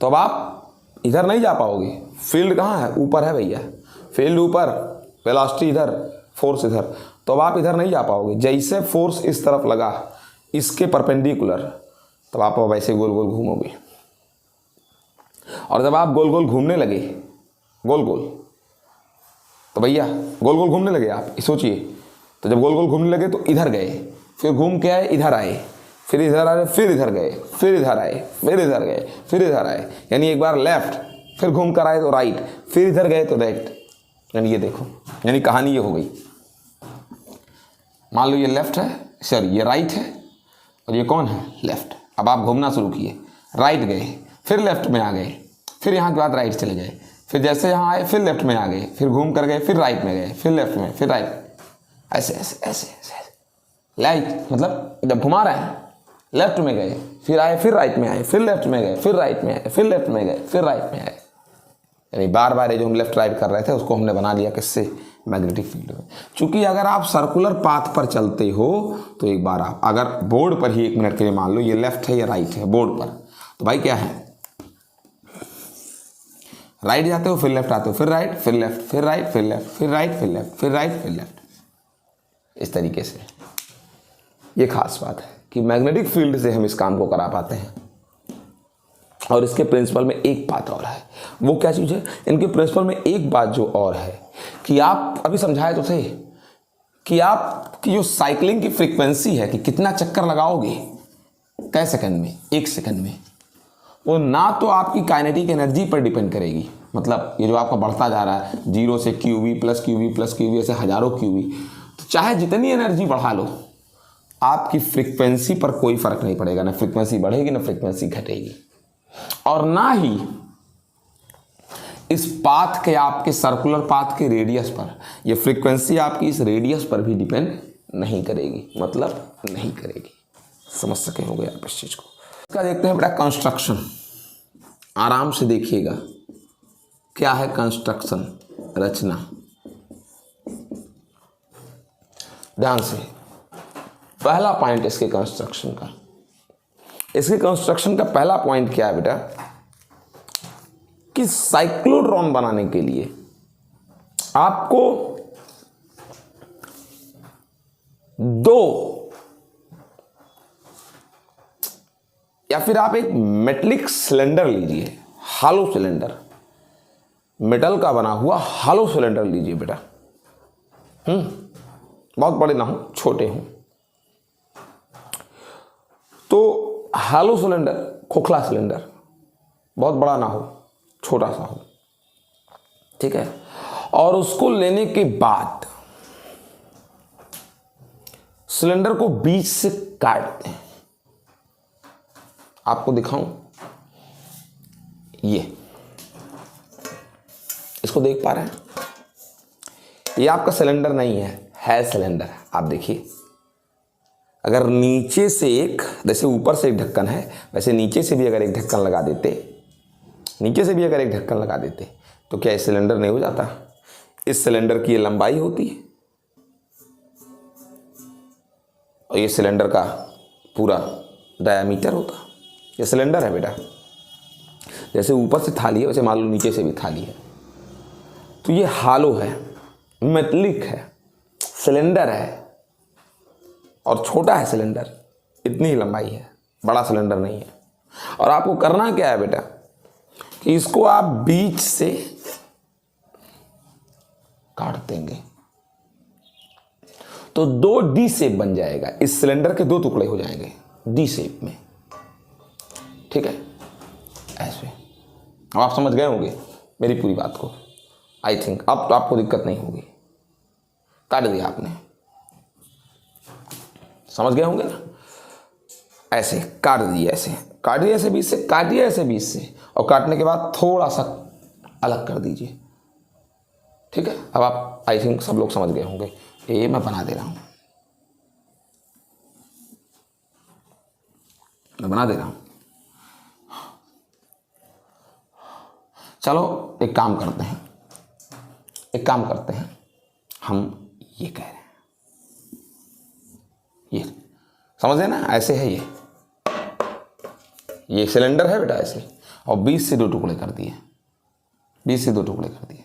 Speaker 1: तो अब आप इधर नहीं जा पाओगे, फील्ड कहाँ है, ऊपर है भैया, फील्ड ऊपर, वेलोसिटी इधर, फोर्स इधर, तो अब आप इधर नहीं जा पाओगे। जैसे फोर्स इस तरफ लगा इसके परपेंडिकुलर, तब आप वैसे गोल गोल घूमोगे, और जब आप गोल गोल घूमने लगे, गोल गोल, तो भैया गोल गोल घूमने लगे आप, सोचिए, तो जब गोल गोल घूमने लगे तो इधर गए, फिर घूम के आए, इधर आए, फिर इधर आए, फिर इधर गए, फिर इधर आए, फिर इधर गए, फिर इधर आए, यानी एक बार लेफ्ट, फिर घूम कर आए तो राइट, फिर इधर गए तो राइट। यानी ये देखो, यानी कहानी ये हो गई, मान लो ये लेफ्ट है, सॉरी ये राइट है, और ये कौन है, लेफ्ट। अब आप घूमना शुरू किए, राइट गए, फिर लेफ्ट में आ गए, फिर यहाँ के बाद राइट चले गए, फिर जैसे यहाँ आए फिर लेफ्ट में आ गए, फिर घूम कर गए, फिर राइट में गए, फिर लेफ्ट में, फिर राइट, ऐसे ऐसे ऐसे ऐसे। लाइट मतलब जब घुमा रहे हैं, लेफ्ट में गए, फिर आए, फिर राइट में आए, फिर लेफ्ट में गए, फिर राइट में आए, फिर लेफ्ट में गए, फिर राइट में आए। यानी बार बार ये जो हम लेफ्ट राइट कर रहे थे उसको हमने बना लिया किससे, मैग्नेटिक फील्ड में। चूंकि अगर आप सर्कुलर पाथ पर चलते हो तो एक बार आप अगर बोर्ड पर ही 1 मिनट के लिए मान लो ये लेफ्ट है या राइट है बोर्ड पर, तो भाई क्या है, राइट जाते हो फिर लेफ्ट आते हो, फिर राइट फिर लेफ्ट, फिर राइट फिर लेफ्ट, फिर राइट फिर लेफ्ट, फिर राइट फिर लेफ्ट, इस तरीके से। ये खास बात है कि मैग्नेटिक फील्ड से हम इस काम को करा पाते हैं। और इसके प्रिंसिपल में एक बात और है, वो क्या चीज़ है, इनके प्रिंसिपल में एक बात जो और है कि आप अभी समझाए तो थे कि आपकी जो साइकिलिंग की फ्रीक्वेंसी है कि कितना चक्कर लगाओगे कै सेकंड में, 1 सेकंड में, वो ना तो आपकी काइनेटिक एनर्जी पर डिपेंड करेगी। मतलब ये जो आपका बढ़ता जा रहा है 0 से qv plus qv plus qv ऐसे हजारों क्यूवी, तो चाहे जितनी एनर्जी बढ़ा लो आपकी फ्रीक्वेंसी पर कोई फर्क नहीं पड़ेगा, ना फ्रीक्वेंसी बढ़ेगी ना फ्रीक्वेंसी घटेगी। और ना ही इस पाथ के, आपके सर्कुलर पाथ के रेडियस पर ये फ्रीक्वेंसी आपकी इस रेडियस पर भी डिपेंड नहीं करेगी, मतलब नहीं करेगी। समझ सके होंगे आप इस चीज को। इसका देखते हैं बेटा कंस्ट्रक्शन, आराम से देखिएगा क्या है कंस्ट्रक्शन, रचना, ध्यान से। पहला पॉइंट इसके कंस्ट्रक्शन का, इसके कंस्ट्रक्शन का पहला पॉइंट क्या है बेटा कि साइक्लोट्रॉन बनाने के लिए आपको 2 या फिर आप एक मेटलिक सिलेंडर लीजिए, हालो सिलेंडर, मेटल का बना हुआ हालो सिलेंडर लीजिए बेटा। बहुत बड़े ना हो, छोटे हों। तो हालो सिलेंडर, खोखला सिलेंडर, बहुत बड़ा ना हो, छोटा सा हो, ठीक है। और उसको लेने के बाद सिलेंडर को बीच से काट दें। आपको दिखाऊं, ये इसको देख पा रहे हैं, ये आपका सिलेंडर नहीं है सिलेंडर। आप देखिए, अगर नीचे से एक, जैसे ऊपर से एक ढक्कन है वैसे नीचे से भी अगर एक ढक्कन लगा देते, नीचे से भी अगर एक ढक्कन लगा देते तो क्या ये सिलेंडर नहीं हो जाता। इस सिलेंडर की ये लंबाई होती है और ये सिलेंडर का पूरा डायामीटर होता। ये सिलेंडर है बेटा, जैसे ऊपर से थाली है वैसे मान लो नीचे से भी थाली है। तो ये हालो है, मेटलिक है, सिलेंडर है और छोटा है सिलेंडर, इतनी ही लंबाई है, बड़ा सिलेंडर नहीं है। और आपको करना क्या है बेटा कि इसको आप बीच से काट देंगे तो 2 डी शेप बन जाएगा। इस सिलेंडर के 2 टुकड़े हो जाएंगे डी शेप में, ठीक है, ऐसे। अब आप समझ गए होंगे मेरी पूरी बात को, आई थिंक। अब तो आपको दिक्कत नहीं होगी। काट दिया आपने, समझ गए होंगे ना। ऐसे काट दिया, ऐसे काट दिया, ऐसे बीच से काटिए, ऐसे बीच से, और काटने के बाद थोड़ा सा अलग कर दीजिए, ठीक है। अब आप आई थिंक सब लोग समझ गए होंगे। ये मैं बना दे रहा हूं, मैं बना दे रहा हूं। चलो एक काम करते हैं, एक काम करते हैं, हम ये कह रहे हैं, ये समझे ना, ऐसे है ये सिलेंडर है बेटा ऐसे, और बीच से 2 टुकड़े कर दिए, बीच से 2 टुकड़े कर दिए।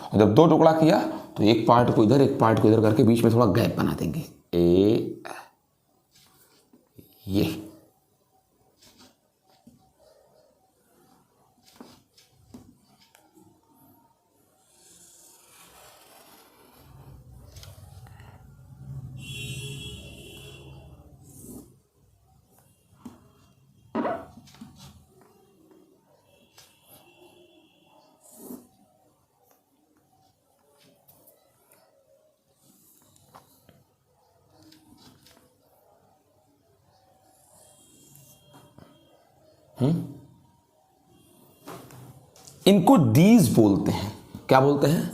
Speaker 1: और जब 2 टुकड़ा किया तो एक पार्ट को इधर एक पार्ट को इधर करके बीच में थोड़ा गैप बना देंगे, ये इनको डीज बोलते हैं। क्या बोलते हैं?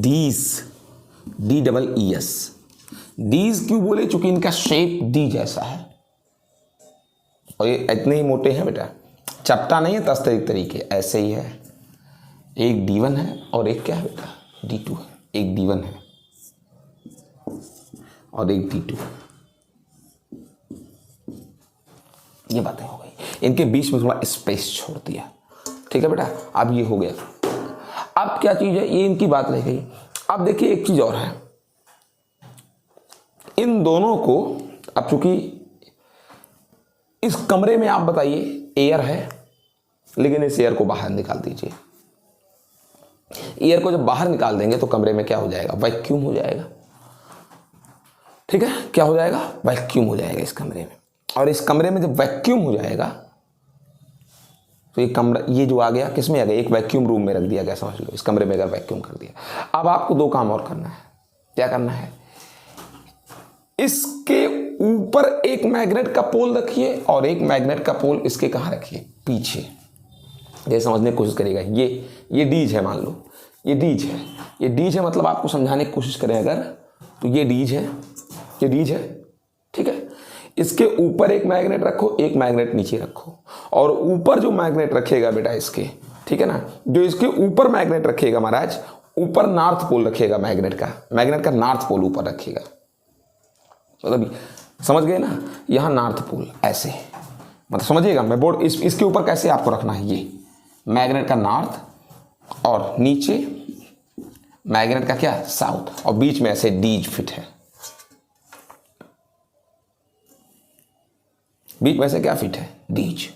Speaker 1: डीज, DEES। डीज क्यों बोले? चूंकि इनका शेप डी जैसा है और ये इतने ही मोटे हैं बेटा, चपटा नहीं है तस्तरी तरीके, ऐसे ही है। एक D1 है और एक क्या है बेटा? D2 है। एक D1 है और एक D2। ये बातें हो गई, इनके बीच में थोड़ा स्पेस छोड़ दिया। ठीक है बेटा, अब ये हो गया। अब क्या चीज है? ये इनकी बात रह गई। अब देखिए एक चीज और है, इन दोनों को, अब चूंकि इस कमरे में आप बताइए एयर है, लेकिन इस एयर को बाहर निकाल दीजिए। एयर को जब बाहर निकाल देंगे तो कमरे में क्या हो जाएगा? वैक्यूम हो जाएगा। ठीक है, क्या हो जाएगा? वैक्यूम हो जाएगा इस कमरे में। और इस कमरे में जब वैक्यूम हो जाएगा तो ये कमरा, ये जो आ गया किस में आ गया? एक वैक्यूम रूम में रख दिया गया, समझ लो। इस कमरे में अगर वैक्यूम कर दिया, अब आपको दो काम और करना है। क्या करना है? इसके ऊपर एक मैग्नेट का पोल रखिए और एक मैग्नेट का पोल इसके कहाँ रखिए? पीछे। ये समझने की कोशिश करिएगा। ये डीज है, मान लो ये डीज है। ये डीज है मतलब आपको समझाने की कोशिश करें अगर, तो ये डीज है, ये डीज है। ठीक है, इसके ऊपर एक मैग्नेट रखो, एक मैग्नेट नीचे रखो, और ऊपर जो मैग्नेट रखेगा बेटा इसके, ठीक है ना, जो इसके ऊपर मैग्नेट रखेगा महाराज, ऊपर नॉर्थ पोल रखेगा मैग्नेट का नॉर्थ पोल ऊपर रखेगा। मतलब समझ गए ना, यहां नॉर्थ पोल ऐसे, मतलब समझिएगा मैं बोर्ड इसके ऊपर कैसे आपको रखना है। ये मैग्नेट का नॉर्थ और नीचे मैग्नेट का क्या? साउथ, और बीच में ऐसे डीज फिट है। बीच में से क्या फिट है? डीज।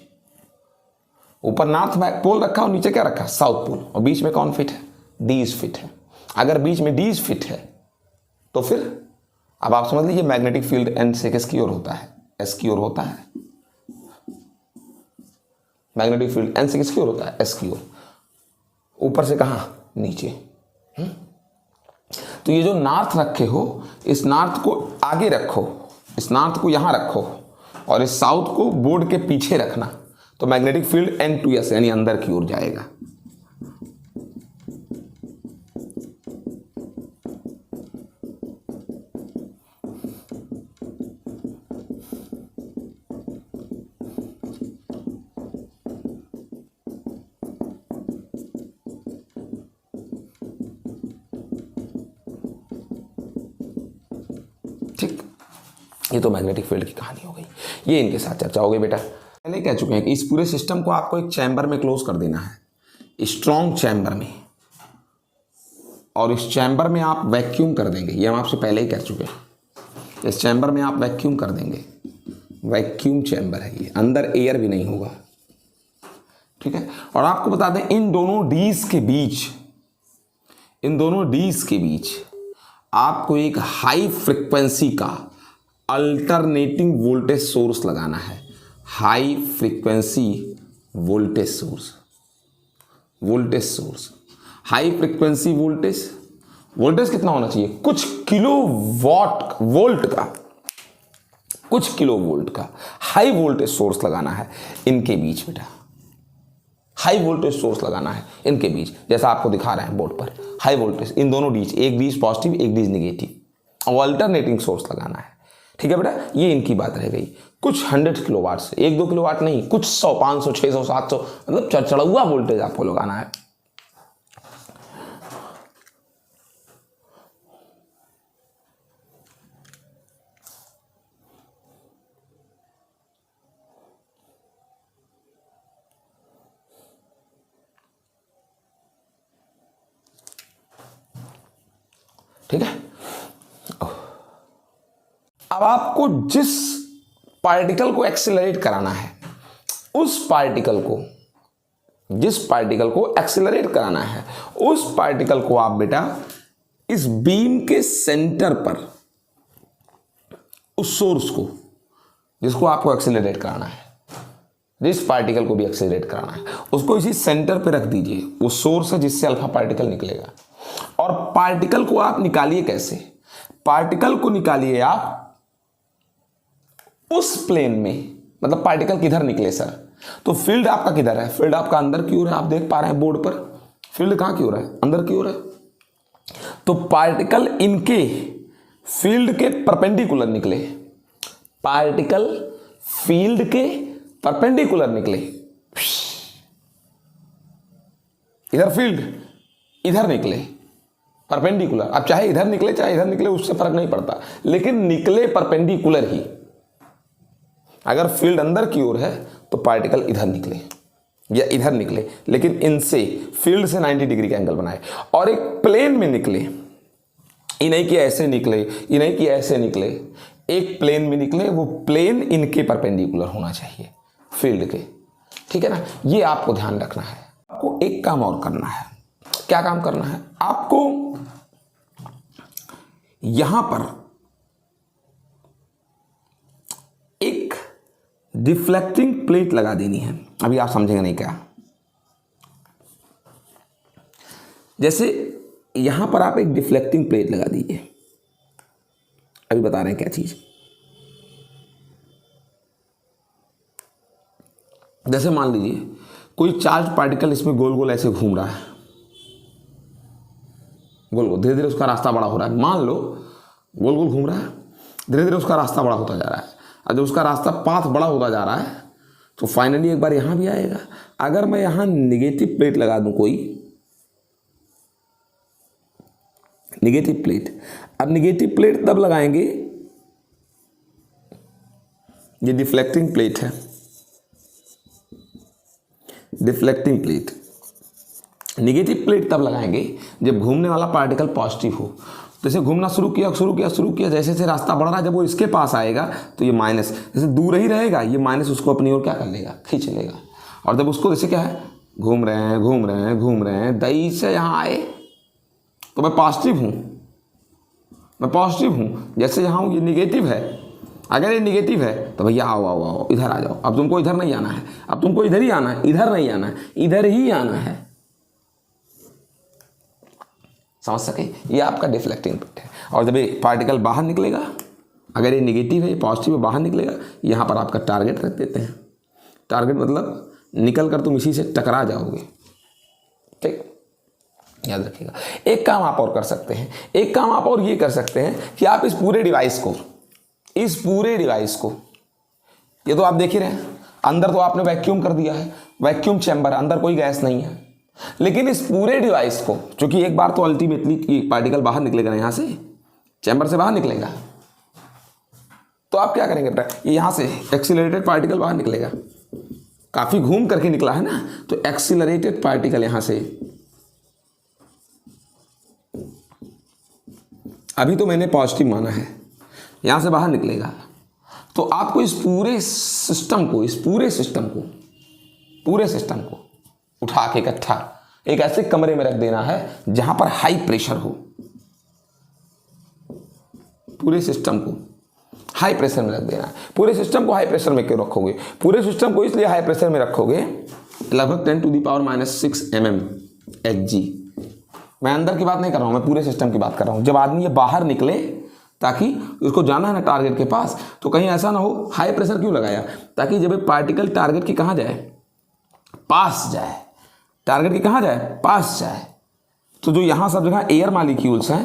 Speaker 1: ऊपर नॉर्थ पोल रखा और नीचे क्या रखा? साउथ पोल, और बीच में कौन फिट है? डीज फिट है। अगर बीच में डीज फिट है तो फिर अब आप समझ लीजिए मैग्नेटिक फील्ड एन से किसकी ओर होता है? एस की ओर होता है। मैग्नेटिक फील्ड एन से किसकी ओर होता है? एस की ओर। ऊपर से कहां? नीचे। तो ये जो नॉर्थ रखे हो, इस नॉर्थ को आगे रखो, इस नॉर्थ को यहां रखो, और इस साउथ को बोर्ड के पीछे रखना, तो मैग्नेटिक फील्ड N2S यानी अंदर की ओर जाएगा। ठीक, ये तो मैग्नेटिक फील्ड की कहानी हो गई। ये इनके साथ चर्चा हो गई बेटा। पहले कह चुके हैं कि इस पूरे सिस्टम को आपको एक चैम्बर में क्लोज कर देना है, स्ट्रॉन्ग चैम्बर में, और इस चैम्बर में आप वैक्यूम कर देंगे। ये हम आपसे पहले ही कह चुके हैं, इस चैम्बर में आप वैक्यूम कर देंगे। वैक्यूम चैम्बर है ये, अंदर एयर भी नहीं होगा। ठीक है, और आपको बता दें इन दोनों डीज के बीच आपको एक हाई फ्रीक्वेंसी का अल्टरनेटिंग वोल्टेज सोर्स लगाना है। High frequency voltage source, high frequency voltage कितना होना चाहिए? कुछ किलो वोल्ट का हाई वोल्टेज सोर्स लगाना है इनके बीच बेटा। हाई वोल्टेज सोर्स लगाना है इनके बीच, जैसा आपको दिखा रहे हैं बोर्ड पर। हाई वोल्टेज, इन दोनों डीज, एक डीज पॉजिटिव एक डीज निगेटिव, और अल्टरनेटिंग सोर्स लगाना है। ठीक है बेटा, ये इनकी बात रह गई। कुछ 100 किलोवाट से, 1-2 किलोवाट नहीं, कुछ 100, 500, 600, 700, मतलब चढ़ा वोल्टेज आपको लगाना है। ठीक है, अब आपको जिस पार्टिकल को एक्सेलरेट कराना है, जिस पार्टिकल को एक्सेलरेट कराना है, उस पार्टिकल को आप बेटा इस बीम के सेंटर पर, उस सोर्स को जिसको आपको एक्सेलरेट कराना है, जिस पार्टिकल को भी एक्सेलरेट कराना है, उसको इसी सेंटर पे रख दीजिए। वो सोर्स है जिससे अल्फा पार्टिकल निकलेगा। और पार्टिकल को आप निकालिए कैसे? पार्टिकल को निकालिए आप उस प्लेन में, मतलब पार्टिकल किधर निकले सर? तो फील्ड आपका किधर है? फील्ड आपका अंदर की ओर है, आप देख पा रहे हैं बोर्ड पर। फील्ड कहाँ की ओर है? अंदर की ओर है। तो पार्टिकल इनके फील्ड के परपेंडिकुलर निकले, पार्टिकल फील्ड के परपेंडिकुलर निकले। इधर फील्ड, इधर निकले परपेंडिकुलर। अब चाहे इधर निकले चाहे इधर निकले, उससे फर्क नहीं पड़ता, लेकिन निकले परपेंडिकुलर ही। अगर फील्ड अंदर की ओर है तो पार्टिकल इधर निकले या इधर निकले, लेकिन इनसे फील्ड से 90 डिग्री का एंगल बनाए और एक प्लेन में निकले। इन्हीं की ऐसे निकले, इन्हीं की ऐसे निकले, एक प्लेन में निकले, वो प्लेन इनके परपेंडिकुलर होना चाहिए फील्ड के। ठीक है ना? ये आपको ध्यान रखना है। आपको एक काम और करना है। क्या काम करना है? आपको यहां पर एक डिफ्लेक्टिंग प्लेट लगा देनी है। अभी आप समझेंगे नहीं क्या। जैसे यहां पर आप एक डिफ्लेक्टिंग प्लेट लगा दीजिए। अभी बता रहे हैं क्या चीज। जैसे मान लीजिए कोई चार्ज पार्टिकल इसमें गोल गोल ऐसे घूम रहा है, गोल गोल, धीरे धीरे उसका रास्ता बड़ा हो रहा है। मान लो गोल गोल घूम रहा है, धीरे धीरे उसका रास्ता बड़ा होता जा रहा है। और जब उसका रास्ता पाथ बड़ा होता जा रहा है तो फाइनली एक बार यहां भी आएगा। अगर मैं यहां निगेटिव प्लेट लगा दूं, कोई निगेटिव प्लेट, अब निगेटिव प्लेट तब लगाएंगे, ये डिफ्लेक्टिंग प्लेट है, डिफ्लेक्टिंग प्लेट। निगेटिव प्लेट तब लगाएंगे जब घूमने वाला पार्टिकल पॉजिटिव हो। जैसे घूमना शुरू किया, जैसे जैसे रास्ता बढ़ रहा है, जब वो इसके पास आएगा तो ये माइनस, जैसे दूर ही रहेगा, ये माइनस उसको अपनी ओर क्या कर लेगा, खींच लेगा। और जब उसको जैसे क्या है, घूम रहे हैं, दही से यहाँ आए तो मैं पॉजिटिव हूँ, जैसे यहाँ हूँ ये निगेटिव है। अगर ये निगेटिव है तो भैया आओ इधर आ जाओ। अब तुमको इधर नहीं आना है, अब तुमको इधर ही आना है, इधर नहीं आना है, इधर ही आना है। समझ सके? ये आपका डिफ्लेक्टिंग प्लेट है। और जब ये पार्टिकल बाहर निकलेगा, अगर ये निगेटिव है, ये पॉजिटिव है, बाहर निकलेगा, यहाँ पर आपका टारगेट रख देते हैं। टारगेट मतलब निकल कर तुम इसी से टकरा जाओगे। ठीक, याद रखिएगा। एक काम आप और कर सकते हैं, एक काम आप और ये कर सकते हैं कि आप इस पूरे डिवाइस को, ये तो आप देख ही रहे हैं, अंदर तो आपने वैक्यूम कर दिया है, वैक्यूम चैम्बर, अंदर कोई गैस नहीं है। लेकिन इस पूरे डिवाइस को, क्योंकि एक बार तो अल्टीमेटली पार्टिकल बाहर निकलेगा ना, यहां से चैम्बर से बाहर निकलेगा, तो आप क्या करेंगे बेटा, ये यहां से एक्सीलरेटेड पार्टिकल बाहर निकलेगा, काफी घूम करके निकला है ना, तो एक्सीलरेटेड पार्टिकल यहां से, अभी तो मैंने पॉजिटिव माना है, यहां से बाहर निकलेगा। तो आपको इस पूरे सिस्टम को उठा के इकट्ठा एक ऐसे कमरे में रख देना है जहां पर हाई प्रेशर हो। पूरे सिस्टम को हाई प्रेशर में रख देना है। पूरे सिस्टम को हाई प्रेशर में क्यों रखोगे? पूरे सिस्टम को इसलिए हाई प्रेशर में रखोगे, लगभग 10⁻⁻⁶ mm Hg। मैं अंदर की बात नहीं कर रहा हूं, मैं पूरे सिस्टम की बात कर रहा हूं। जब आदमी ये बाहर निकले, ताकि उसको जाना है ना टारगेट के पास, तो कहीं ऐसा ना हो, हाई प्रेशर क्यों लगाया, ताकि जब ये पार्टिकल टारगेट की कहां जाए, पास जाए, टारगेट की कहां जाए, पास जाए। तो जो यहां सब जगह एयर मॉलिक्यूल्स हैं,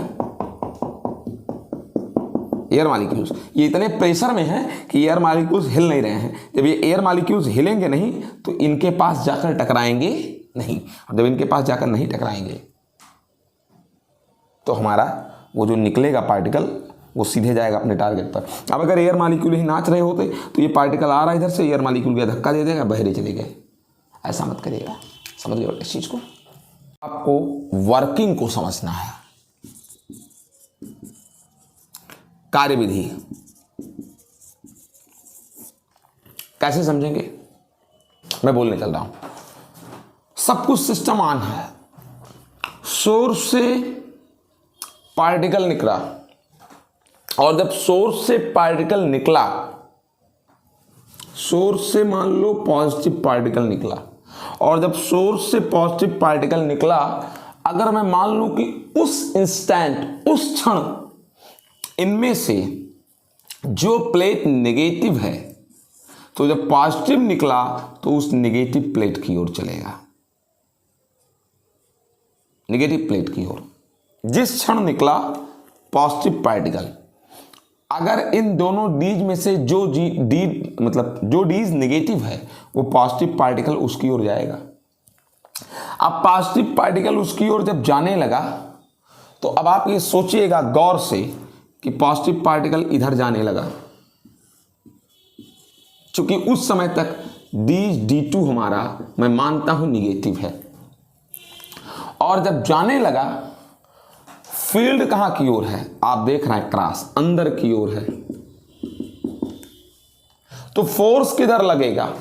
Speaker 1: एयर मॉलिक्यूल्स ये इतने प्रेशर में हैं कि एयर मॉलिक्यूल्स हिल नहीं रहे हैं। जब ये एयर मॉलिक्यूल्स हिलेंगे नहीं तो इनके पास जाकर टकराएंगे नहीं, और जब इनके पास जाकर नहीं टकराएंगे तो हमारा वो जो निकलेगा पार्टिकल वो सीधे जाएगा अपने टारगेट पर। अब अगर एयर मॉलिक्यूल ही नाच रहे होते तो ये पार्टिकल आ रहा है इधर से, एयर मॉलिक्यूल का धक्का दे देगा, बहरे चले गए। ऐसा मत करिएगा, समझ गए इस चीज को। आपको वर्किंग को समझना है, कार्यविधि कैसे समझेंगे, मैं बोलने चल रहा हूं। सब कुछ सिस्टम ऑन है, सोर्स से पार्टिकल निकला, और जब सोर्स से पार्टिकल निकला, सोर्स से मान लो पॉजिटिव पार्टिकल निकला, और जब सोर्स से पॉजिटिव पार्टिकल निकला, अगर मैं मान लूं कि उस इंस्टेंट, उस क्षण इनमें से जो प्लेट नेगेटिव है, तो जब पॉजिटिव निकला तो उस नेगेटिव प्लेट की ओर चलेगा, नेगेटिव प्लेट की ओर। जिस क्षण निकला पॉजिटिव पार्टिकल, अगर इन दोनों डीज में से जो जो डीज नेगेटिव है वो पॉजिटिव पार्टिकल उसकी ओर जाएगा। अब पॉजिटिव पार्टिकल उसकी ओर जब जाने लगा तो अब आप ये सोचिएगा गौर से कि पॉजिटिव पार्टिकल इधर जाने लगा, क्योंकि उस समय तक D2 हमारा मैं मानता हूं निगेटिव है, और जब जाने लगा फील्ड कहां की ओर है, आप देख रहे हैं क्रॉस अंदर की ओर है, तो फोर्स किधर लगेगा,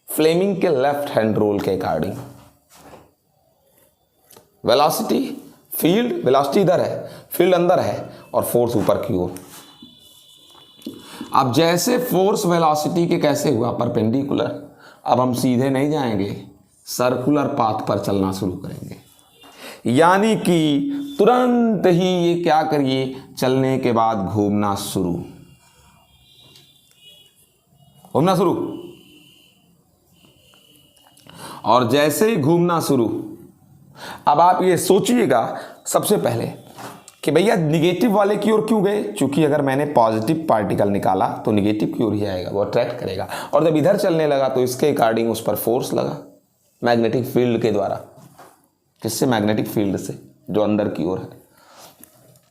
Speaker 1: फ्लेमिंग के लेफ्ट हैंड रूल के अकॉर्डिंग। वेलोसिटी फील्ड, वेलोसिटी इधर है, फील्ड अंदर है और फोर्स ऊपर की ओर। अब जैसे फोर्स वेलोसिटी के कैसे हुआ परपेंडिकुलर, अब हम सीधे नहीं जाएंगे, सर्कुलर पाथ पर चलना शुरू करेंगे, यानी कि तुरंत ही ये क्या करिए, चलने के बाद घूमना शुरू, घूमना शुरू। और जैसे ही घूमना शुरू, अब आप ये सोचिएगा सबसे पहले कि भैया निगेटिव वाले की ओर क्यों गए, क्योंकि अगर मैंने पॉजिटिव पार्टिकल निकाला तो निगेटिव की ओर ही आएगा, वो अट्रैक्ट करेगा, और जब इधर चलने लगा तो इसके अकॉर्डिंग उस पर फोर्स लगा मैग्नेटिक फील्ड के द्वारा। किससे? मैग्नेटिक फील्ड से, जो अंदर की ओर है।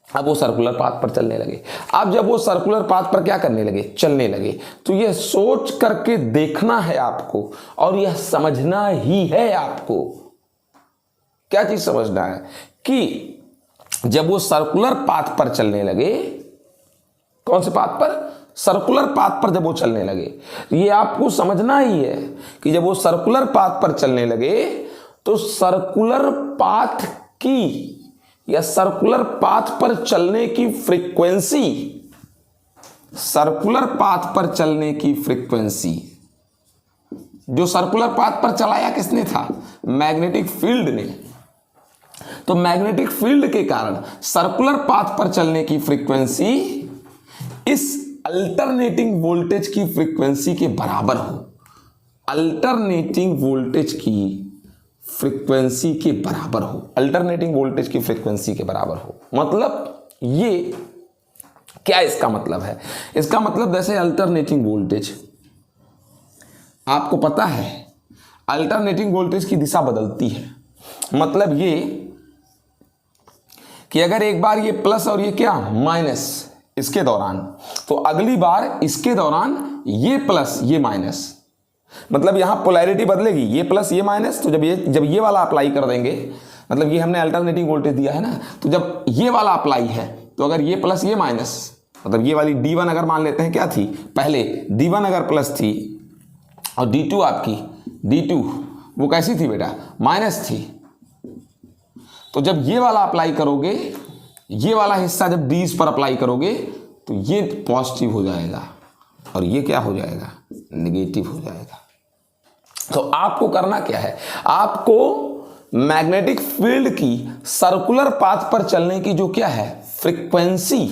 Speaker 1: अब वो सर्कुलर पाथ पर चलने लगे। अब जब वो सर्कुलर पाथ पर क्या करने लगे, चलने लगे, तो ये सोच करके देखना है आपको और यह समझना ही है आपको। क्या चीज समझना है कि जब वो सर्कुलर पाथ पर चलने लगे, कौन से पाथ पर? सर्कुलर पाथ पर जब वो चलने लगे, ये आपको समझना ही है कि जब वो सर्कुलर पाथ पर चलने लगे तो सर्कुलर पाथ की या सर्कुलर पाथ पर चलने की फ्रीक्वेंसी, सर्कुलर पाथ पर चलने की फ्रीक्वेंसी, जो सर्कुलर पाथ पर चलाया किसने था? मैग्नेटिक फील्ड ने। तो मैग्नेटिक फील्ड के कारण सर्कुलर पाथ पर चलने की फ्रीक्वेंसी इस अल्टरनेटिंग वोल्टेज की फ्रीक्वेंसी के बराबर हो, अल्टरनेटिंग वोल्टेज की फ्रीक्वेंसी के बराबर हो, अल्टरनेटिंग वोल्टेज की फ्रीक्वेंसी के बराबर हो। मतलब ये क्या इसका मतलब है? इसका मतलब जैसे अल्टरनेटिंग वोल्टेज, आपको पता है अल्टरनेटिंग वोल्टेज की दिशा बदलती है। मतलब ये कि अगर एक बार ये प्लस और ये क्या माइनस इसके दौरान, तो अगली बार इसके दौरान ये प्लस ये माइनस, मतलब यहां पोलैरिटी बदलेगी, ये प्लस ये माइनस। तो जब ये वाला अप्लाई कर देंगे, मतलब ये हमने अल्टरनेटिंग वोल्टेज दिया है ना, तो जब ये वाला अप्लाई है तो अगर ये प्लस ये माइनस, मतलब ये वाली D1 अगर मान लेते हैं क्या थी पहले, D1 अगर प्लस थी और D2 आपकी D2 वो कैसी थी बेटा? माइनस थी। तो जब ये वाला अप्लाई करोगे, ये वाला हिस्सा जब D's पर अप्लाई करोगे तो ये पॉजिटिव हो जाएगा और ये क्या हो जाएगा? नेगेटिव हो जाएगा। तो आपको करना क्या है? आपको मैग्नेटिक फील्ड की सर्कुलर पाथ पर चलने की जो क्या है फ्रीक्वेंसी,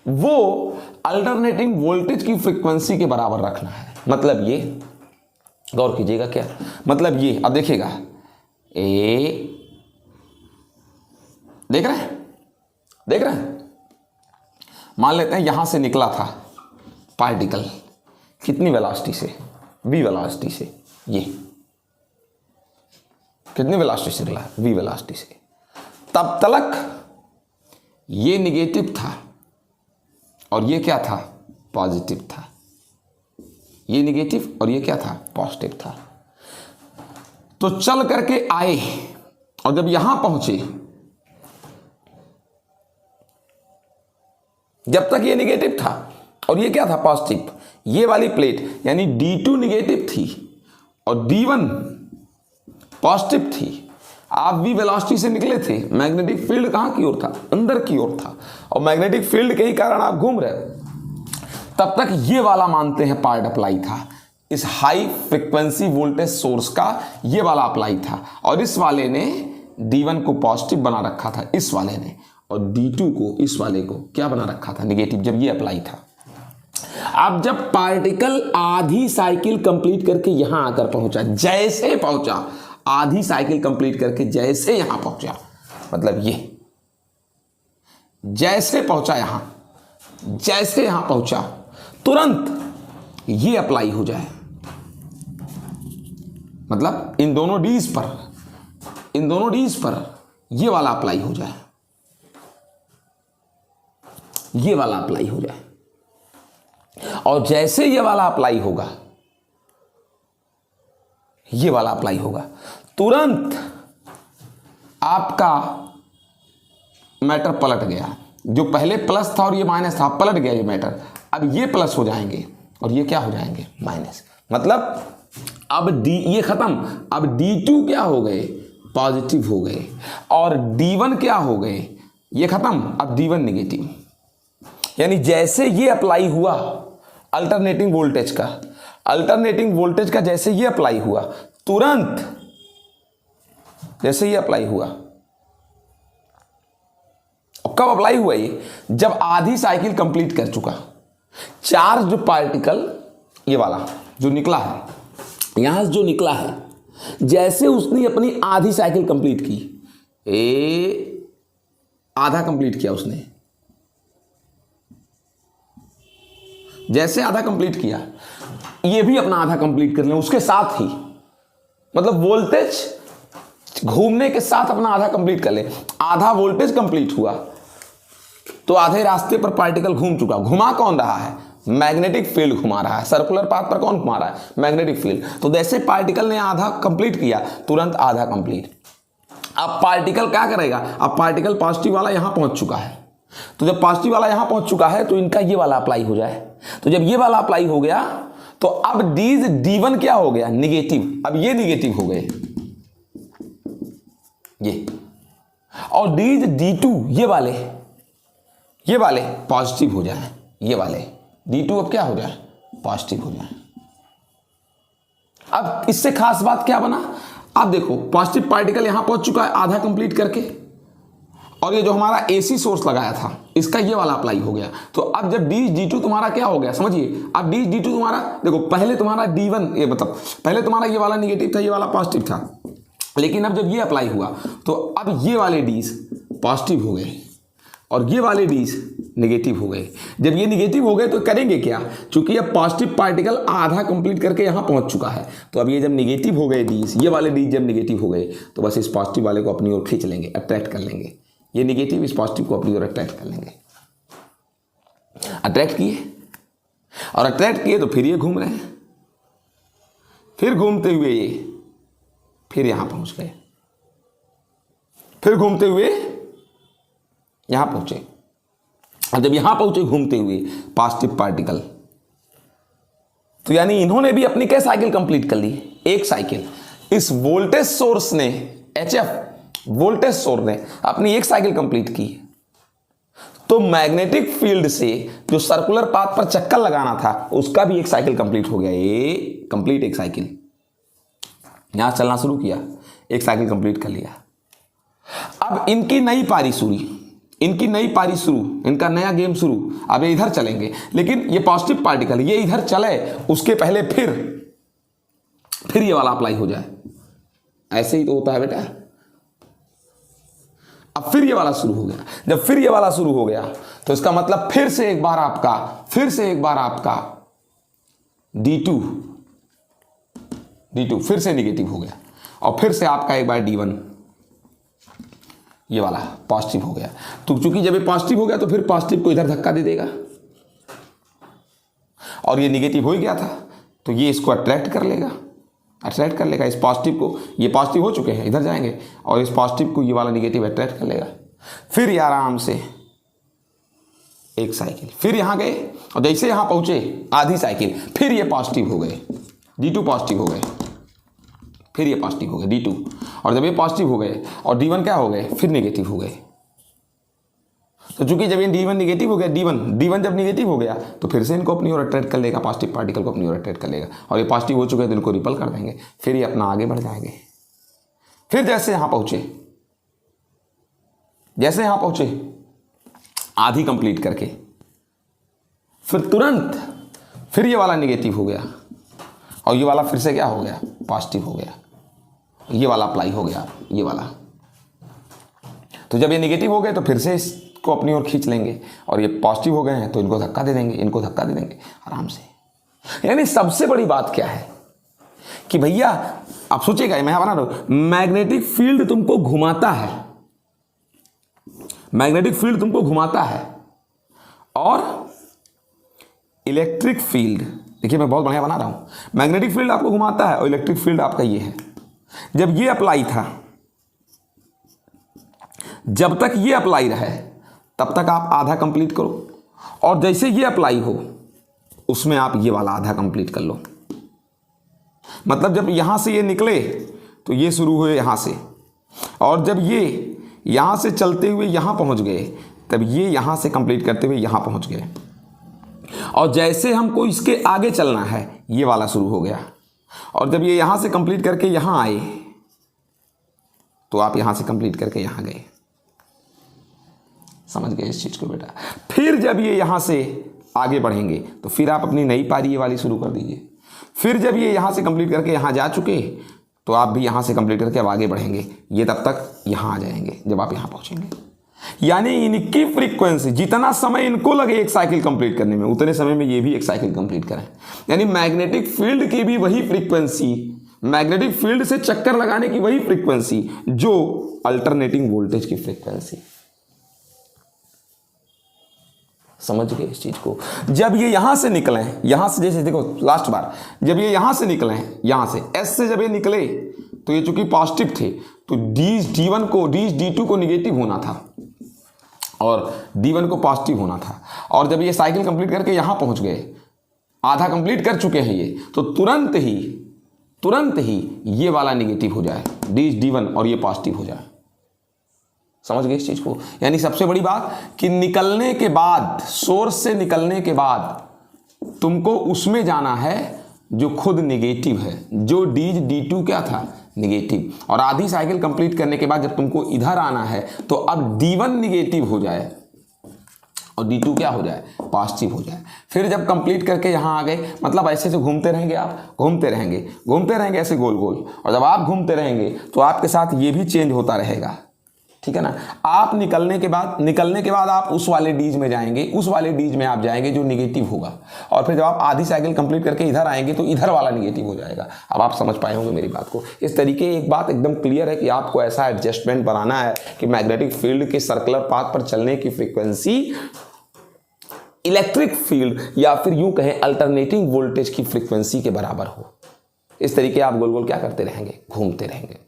Speaker 1: वो अल्टरनेटिंग वोल्टेज की फ्रीक्वेंसी के बराबर रखना है। मतलब ये गौर कीजिएगा, क्या मतलब ये, अब देखिएगा देख रहे हैं, मान लेते हैं यहां से निकला था पार्टिकल, कितनी वेलोसिटी से? v वेलोसिटी से। ये कितनी वेलोसिटी से निकला? v वेलोसिटी से। तब तक ये निगेटिव था और ये क्या था? पॉजिटिव था। ये निगेटिव और ये क्या था? पॉजिटिव था। तो चल करके आए और जब यहां पहुंचे, जब तक ये निगेटिव था और ये क्या था? पॉजिटिव, ये वाली प्लेट यानी D2 निगेटिव थी और D1 पॉजिटिव थी। आप v वेलोसिटी से निकले थे, मैग्नेटिक फील्ड कहां की ओर था? अंदर की ओर था, और मैग्नेटिक फील्ड के ही कारण आप घूम रहे हो। तब तक ये वाला मानते हैं पार्ट अप्लाई था, इस हाई फ्रीक्वेंसी वोल्टेज सोर्स का ये वाला अप्लाई था, और इस वाले ने D1 को पॉजिटिव बना रखा था, इस वाले ने, और D2 को, इस वाले को क्या बना रखा था, निगेटिव, जब ये अप्लाई था। अब जब पार्टिकल आधी साइकिल कंप्लीट करके यहां आकर पहुंचा, जैसे पहुंचा, आधी साइकिल कंप्लीट करके जैसे यहां पहुंचा, मतलब ये जैसे पहुंचा यहां, जैसे यहां पहुंचा, तुरंत ये अप्लाई हो जाए, मतलब इन दोनों डीज पर ये वाला अप्लाई हो जाए, ये वाला अप्लाई हो जाए। और जैसे ये वाला अप्लाई होगा, ये वाला अप्लाई होगा, तुरंत आपका मैटर पलट गया। जो पहले प्लस था और ये माइनस था, पलट गया ये मैटर। अब ये प्लस हो जाएंगे और ये क्या हो जाएंगे, माइनस। मतलब अब डी, ये खत्म, अब D2 क्या हो गए, पॉजिटिव हो गए, और D1 क्या हो गए, ये खत्म, अब D1 निगेटिव। यानी जैसे ये अप्लाई हुआ अल्टरनेटिंग वोल्टेज का जैसे ये अप्लाई हुआ, तुरंत जैसे ये अप्लाई हुआ, और कब अप्लाई हुआ ये, जब आधी साइकिल कंप्लीट कर चुका। चार्ज पार्टिकल, ये वाला जो निकला है, यहां से जो निकला है, जैसे उसने अपनी आधी साइकिल कंप्लीट की, आधा कंप्लीट किया उसने, जैसे आधा कंप्लीट किया, ये भी अपना आधा कंप्लीट कर ले उसके साथ ही, मतलब वोल्टेज घूमने के साथ अपना आधा कंप्लीट कर ले। आधा वोल्टेज कंप्लीट हुआ तो आधे रास्ते पर पार्टिकल घूम चुका। घुमा कौन रहा है, मैग्नेटिक फील्ड घुमा रहा है। सर्कुलर पाथ पर कौन घुमा रहा है, मैग्नेटिक फील्ड। तो जैसे पार्टिकल ने आधा कंप्लीट किया, तुरंत आधा कंप्लीट। अब पार्टिकल क्या करेगा, अब पार्टिकल पॉजिटिव वाला यहां पहुंच चुका है, तो जब पॉजिटिव वाला यहां पहुंच चुका है तो इनका ये वाला अप्लाई हो जाए। तो जब ये वाला अप्लाई हो गया तो अब D1 क्या हो गया, निगेटिव। अब ये निगेटिव हो गए ये, और D2 ये वाले पॉजिटिव हो जाए, ये वाले D2 अब क्या हो जाए, पॉजिटिव हो जाए। अब इससे खास बात क्या बना, आप देखो पॉजिटिव पार्टिकल यहां पहुंच चुका है आधा कंप्लीट करके, और ये जो हमारा AC सोर्स लगाया था इसका ये वाला अप्लाई हो गया। तो अब जब D2 तुम्हारा क्या हो गया, समझिए, अब D2 तुम्हारा, देखो पहले तुम्हारा D1, ये मतलब पहले तुम्हारा ये वाला निगेटिव था, ये वाला पॉजिटिव था, लेकिन अब जब ये अप्लाई हुआ तो अब ये वाले D's पॉजिटिव हो गए और ये वाले D's निगेटिव हो गए। जब ये निगेटिव हो गए तो करेंगे क्या, चूंकि अब पॉजिटिव पार्टिकल आधा कंप्लीट करके यहां पहुंच चुका है, तो अब ये जब निगेटिव हो गए D's, ये वाले D's जब निगेटिव हो गए तो बस इस पॉजिटिव वाले को अपनी ओर खींच लेंगे, अट्रैक्ट कर लेंगे। ये निगेटिव इस पॉजिटिव को अपनी ओर अट्रैक्ट कर लेंगे। अट्रैक्ट किए, और अट्रैक्ट किए तो फिर ये घूम रहे हैं, फिर घूमते हुए ये फिर यहां पहुंच गए, फिर घूमते हुए यहां पहुंचे। और जब यहां पहुंचे घूमते हुए पॉजिटिव पार्टिकल, तो यानी इन्होंने भी अपनी क्या साइकिल कंप्लीट कर ली, एक साइकिल। इस वोल्टेज सोर्स ने, HF वोल्टेज सोर्स ने अपनी एक साइकिल कंप्लीट की, तो मैग्नेटिक फील्ड से जो सर्कुलर पाथ पर चक्कर लगाना था उसका भी एक साइकिल कंप्लीट हो गया। ये कंप्लीट एक साइकिल यहां चलना शुरू किया, एक साइकिल कंप्लीट कर लिया। अब इनकी नई पारी शुरू, इनका नया गेम शुरू। अब ये इधर चलेंगे, लेकिन ये पॉजिटिव पार्टिकल ये इधर चले उसके पहले फिर ये वाला अप्लाई हो जाए। ऐसे ही तो होता है बेटा। अब फिर ये वाला शुरू हो गया। जब फिर ये वाला शुरू हो गया तो इसका मतलब फिर से एक बार आपका D2 फिर से निगेटिव हो गया, और फिर से आपका एक बार D1 ये वाला पॉजिटिव हो गया। तो चूंकि जब ये पॉजिटिव हो गया तो फिर पॉजिटिव को इधर धक्का दे देगा, और ये निगेटिव हो ही गया था तो ये इसको अट्रैक्ट कर लेगा इस पॉजिटिव को। ये पॉजिटिव हो चुके हैं, इधर जाएंगे, और इस पॉजिटिव को ये वाला निगेटिव अट्रैक्ट कर लेगा। फिर ये आराम से एक साइकिल, फिर यहां गए, और जैसे यहां पहुंचे आधी साइकिल, फिर ये पॉजिटिव हो गए, D2 पॉजिटिव हो गए, फिर ये पॉजिटिव हो गए D2, और जब ये पॉजिटिव हो गए और D1 क्या हो गए, फिर निगेटिव हो गए। तो चूंकि जब ये D1 निगेटिव हो गया, D1 जब निगेटिव हो गया तो फिर से इनको अपनी ओर अट्रैक्ट कर लेगा, पॉजिटिव पार्टिकल को अपनी ओर अट्रैक्ट कर लेगा, और ये पॉजिटिव हो चुके हैं तो इनको रिपल कर देंगे। फिर ये अपना आगे बढ़ जाएंगे। फिर जैसे यहां पहुंचे आधी कंप्लीट करके, फिर तुरंत फिर ये वाला निगेटिव हो गया और ये वाला फिर से क्या हो गया, पॉजिटिव हो गया, ये वाला अप्लाई हो गया, ये वाला। तो जब ये निगेटिव हो गए तो फिर से इसको अपनी ओर खींच लेंगे, और ये पॉजिटिव हो गए हैं तो इनको धक्का दे देंगे, इनको धक्का दे देंगे आराम से। यानी सबसे बड़ी बात क्या है कि भैया आप सोचिएगा, मैं बना रहा हूं, मैग्नेटिक फील्ड तुमको घुमाता है, मैग्नेटिक फील्ड तुमको घुमाता है, और इलेक्ट्रिक फील्ड, देखिए मैं बहुत बढ़िया बना रहा हूं, मैग्नेटिक फील्ड आपको घुमाता है और इलेक्ट्रिक फील्ड आपका ये है। जब ये अप्लाई था, जब तक ये अप्लाई रहे तब तक आप आधा कंप्लीट करो, और जैसे ये अप्लाई हो उसमें आप ये वाला आधा कंप्लीट कर लो। मतलब जब यहां से ये निकले तो ये शुरू हुए यहां से, और जब ये यहां से चलते हुए यहां पहुंच गए तब ये यहां से कंप्लीट करते हुए यहां पहुंच गए, और जैसे हमको इसके आगे चलना है ये वाला शुरू हो गया, और जब ये यहां से कंप्लीट करके यहां आए तो आप यहां से कंप्लीट करके यहां गए। समझ गए इस चीज को बेटा? फिर जब ये यहां से आगे बढ़ेंगे तो फिर आप अपनी नई पारी ये वाली शुरू कर दीजिए। फिर जब ये यहां से कंप्लीट करके यहां जा चुके तो आप भी यहां से कंप्लीट करके अब आगे बढ़ेंगे, ये तब तक यहां आ जाएंगे जब आप यहां पहुंचेंगे। यानी इनकी फ्रीक्वेंसी, जितना समय इनको लगे एक साइकिल कंप्लीट करने में, उतने समय में ये भी एक साइकिल कंप्लीट करें। यानी मैग्नेटिक फील्ड की भी वही फ्रीक्वेंसी, मैग्नेटिक फील्ड से चक्कर लगाने की वही फ्रीक्वेंसी जो अल्टरनेटिंग वोल्टेज की फ्रीक्वेंसी। समझ गए इस चीज को? जब ये यहां से निकले, यहां से, जैसे देखो लास्ट बार जब ये यहां से निकले, यहां से एस से जब ये निकले तो ये चूंकि पॉजिटिव थे तो D1 को, D2 को निगेटिव होना था और D1 को पॉजिटिव होना था, और जब ये साइकिल कंप्लीट करके यहां पहुंच गए, आधा कंप्लीट कर चुके हैं ये, तो तुरंत ही ये वाला निगेटिव हो जाए, D1, और ये पॉजिटिव हो जाए। समझ गए इस चीज को? यानी सबसे बड़ी बात कि निकलने के बाद, सोर्स से निकलने के बाद तुमको उसमें जाना है जो खुद निगेटिव है, जो D2 क्या था, निगेटिव, और आधी साइकिल कंप्लीट करने के बाद जब तुमको इधर आना है तो अब D1 निगेटिव हो जाए और D2 क्या हो जाए, पॉजिटिव हो जाए। फिर जब कंप्लीट करके यहां आ गए, मतलब ऐसे से घूमते रहेंगे, आप घूमते रहेंगे ऐसे गोल गोल, और जब आप घूमते रहेंगे तो आपके साथ ये भी चेंज होता रहेगा, ठीक है ना? आप निकलने के बाद आप उस वाले डीज में जाएंगे, उस वाले डीज में आप जाएंगे जो निगेटिव होगा, और फिर जब आप आधी साइकिल कंप्लीट करके इधर आएंगे तो इधर वाला निगेटिव हो जाएगा। अब आप समझ पाए होंगे मेरी बात को। इस तरीके एक बात एकदम क्लियर है कि आपको ऐसा एडजस्टमेंट बनाना है कि मैग्नेटिक फील्ड के सर्कुलर पाथ पर चलने की फ्रीक्वेंसी इलेक्ट्रिक फील्ड या फिर यूं कहें अल्टरनेटिंग वोल्टेज की फ्रीक्वेंसी के बराबर हो। इस तरीके आप गोल गोल क्या करते रहेंगे, घूमते रहेंगे।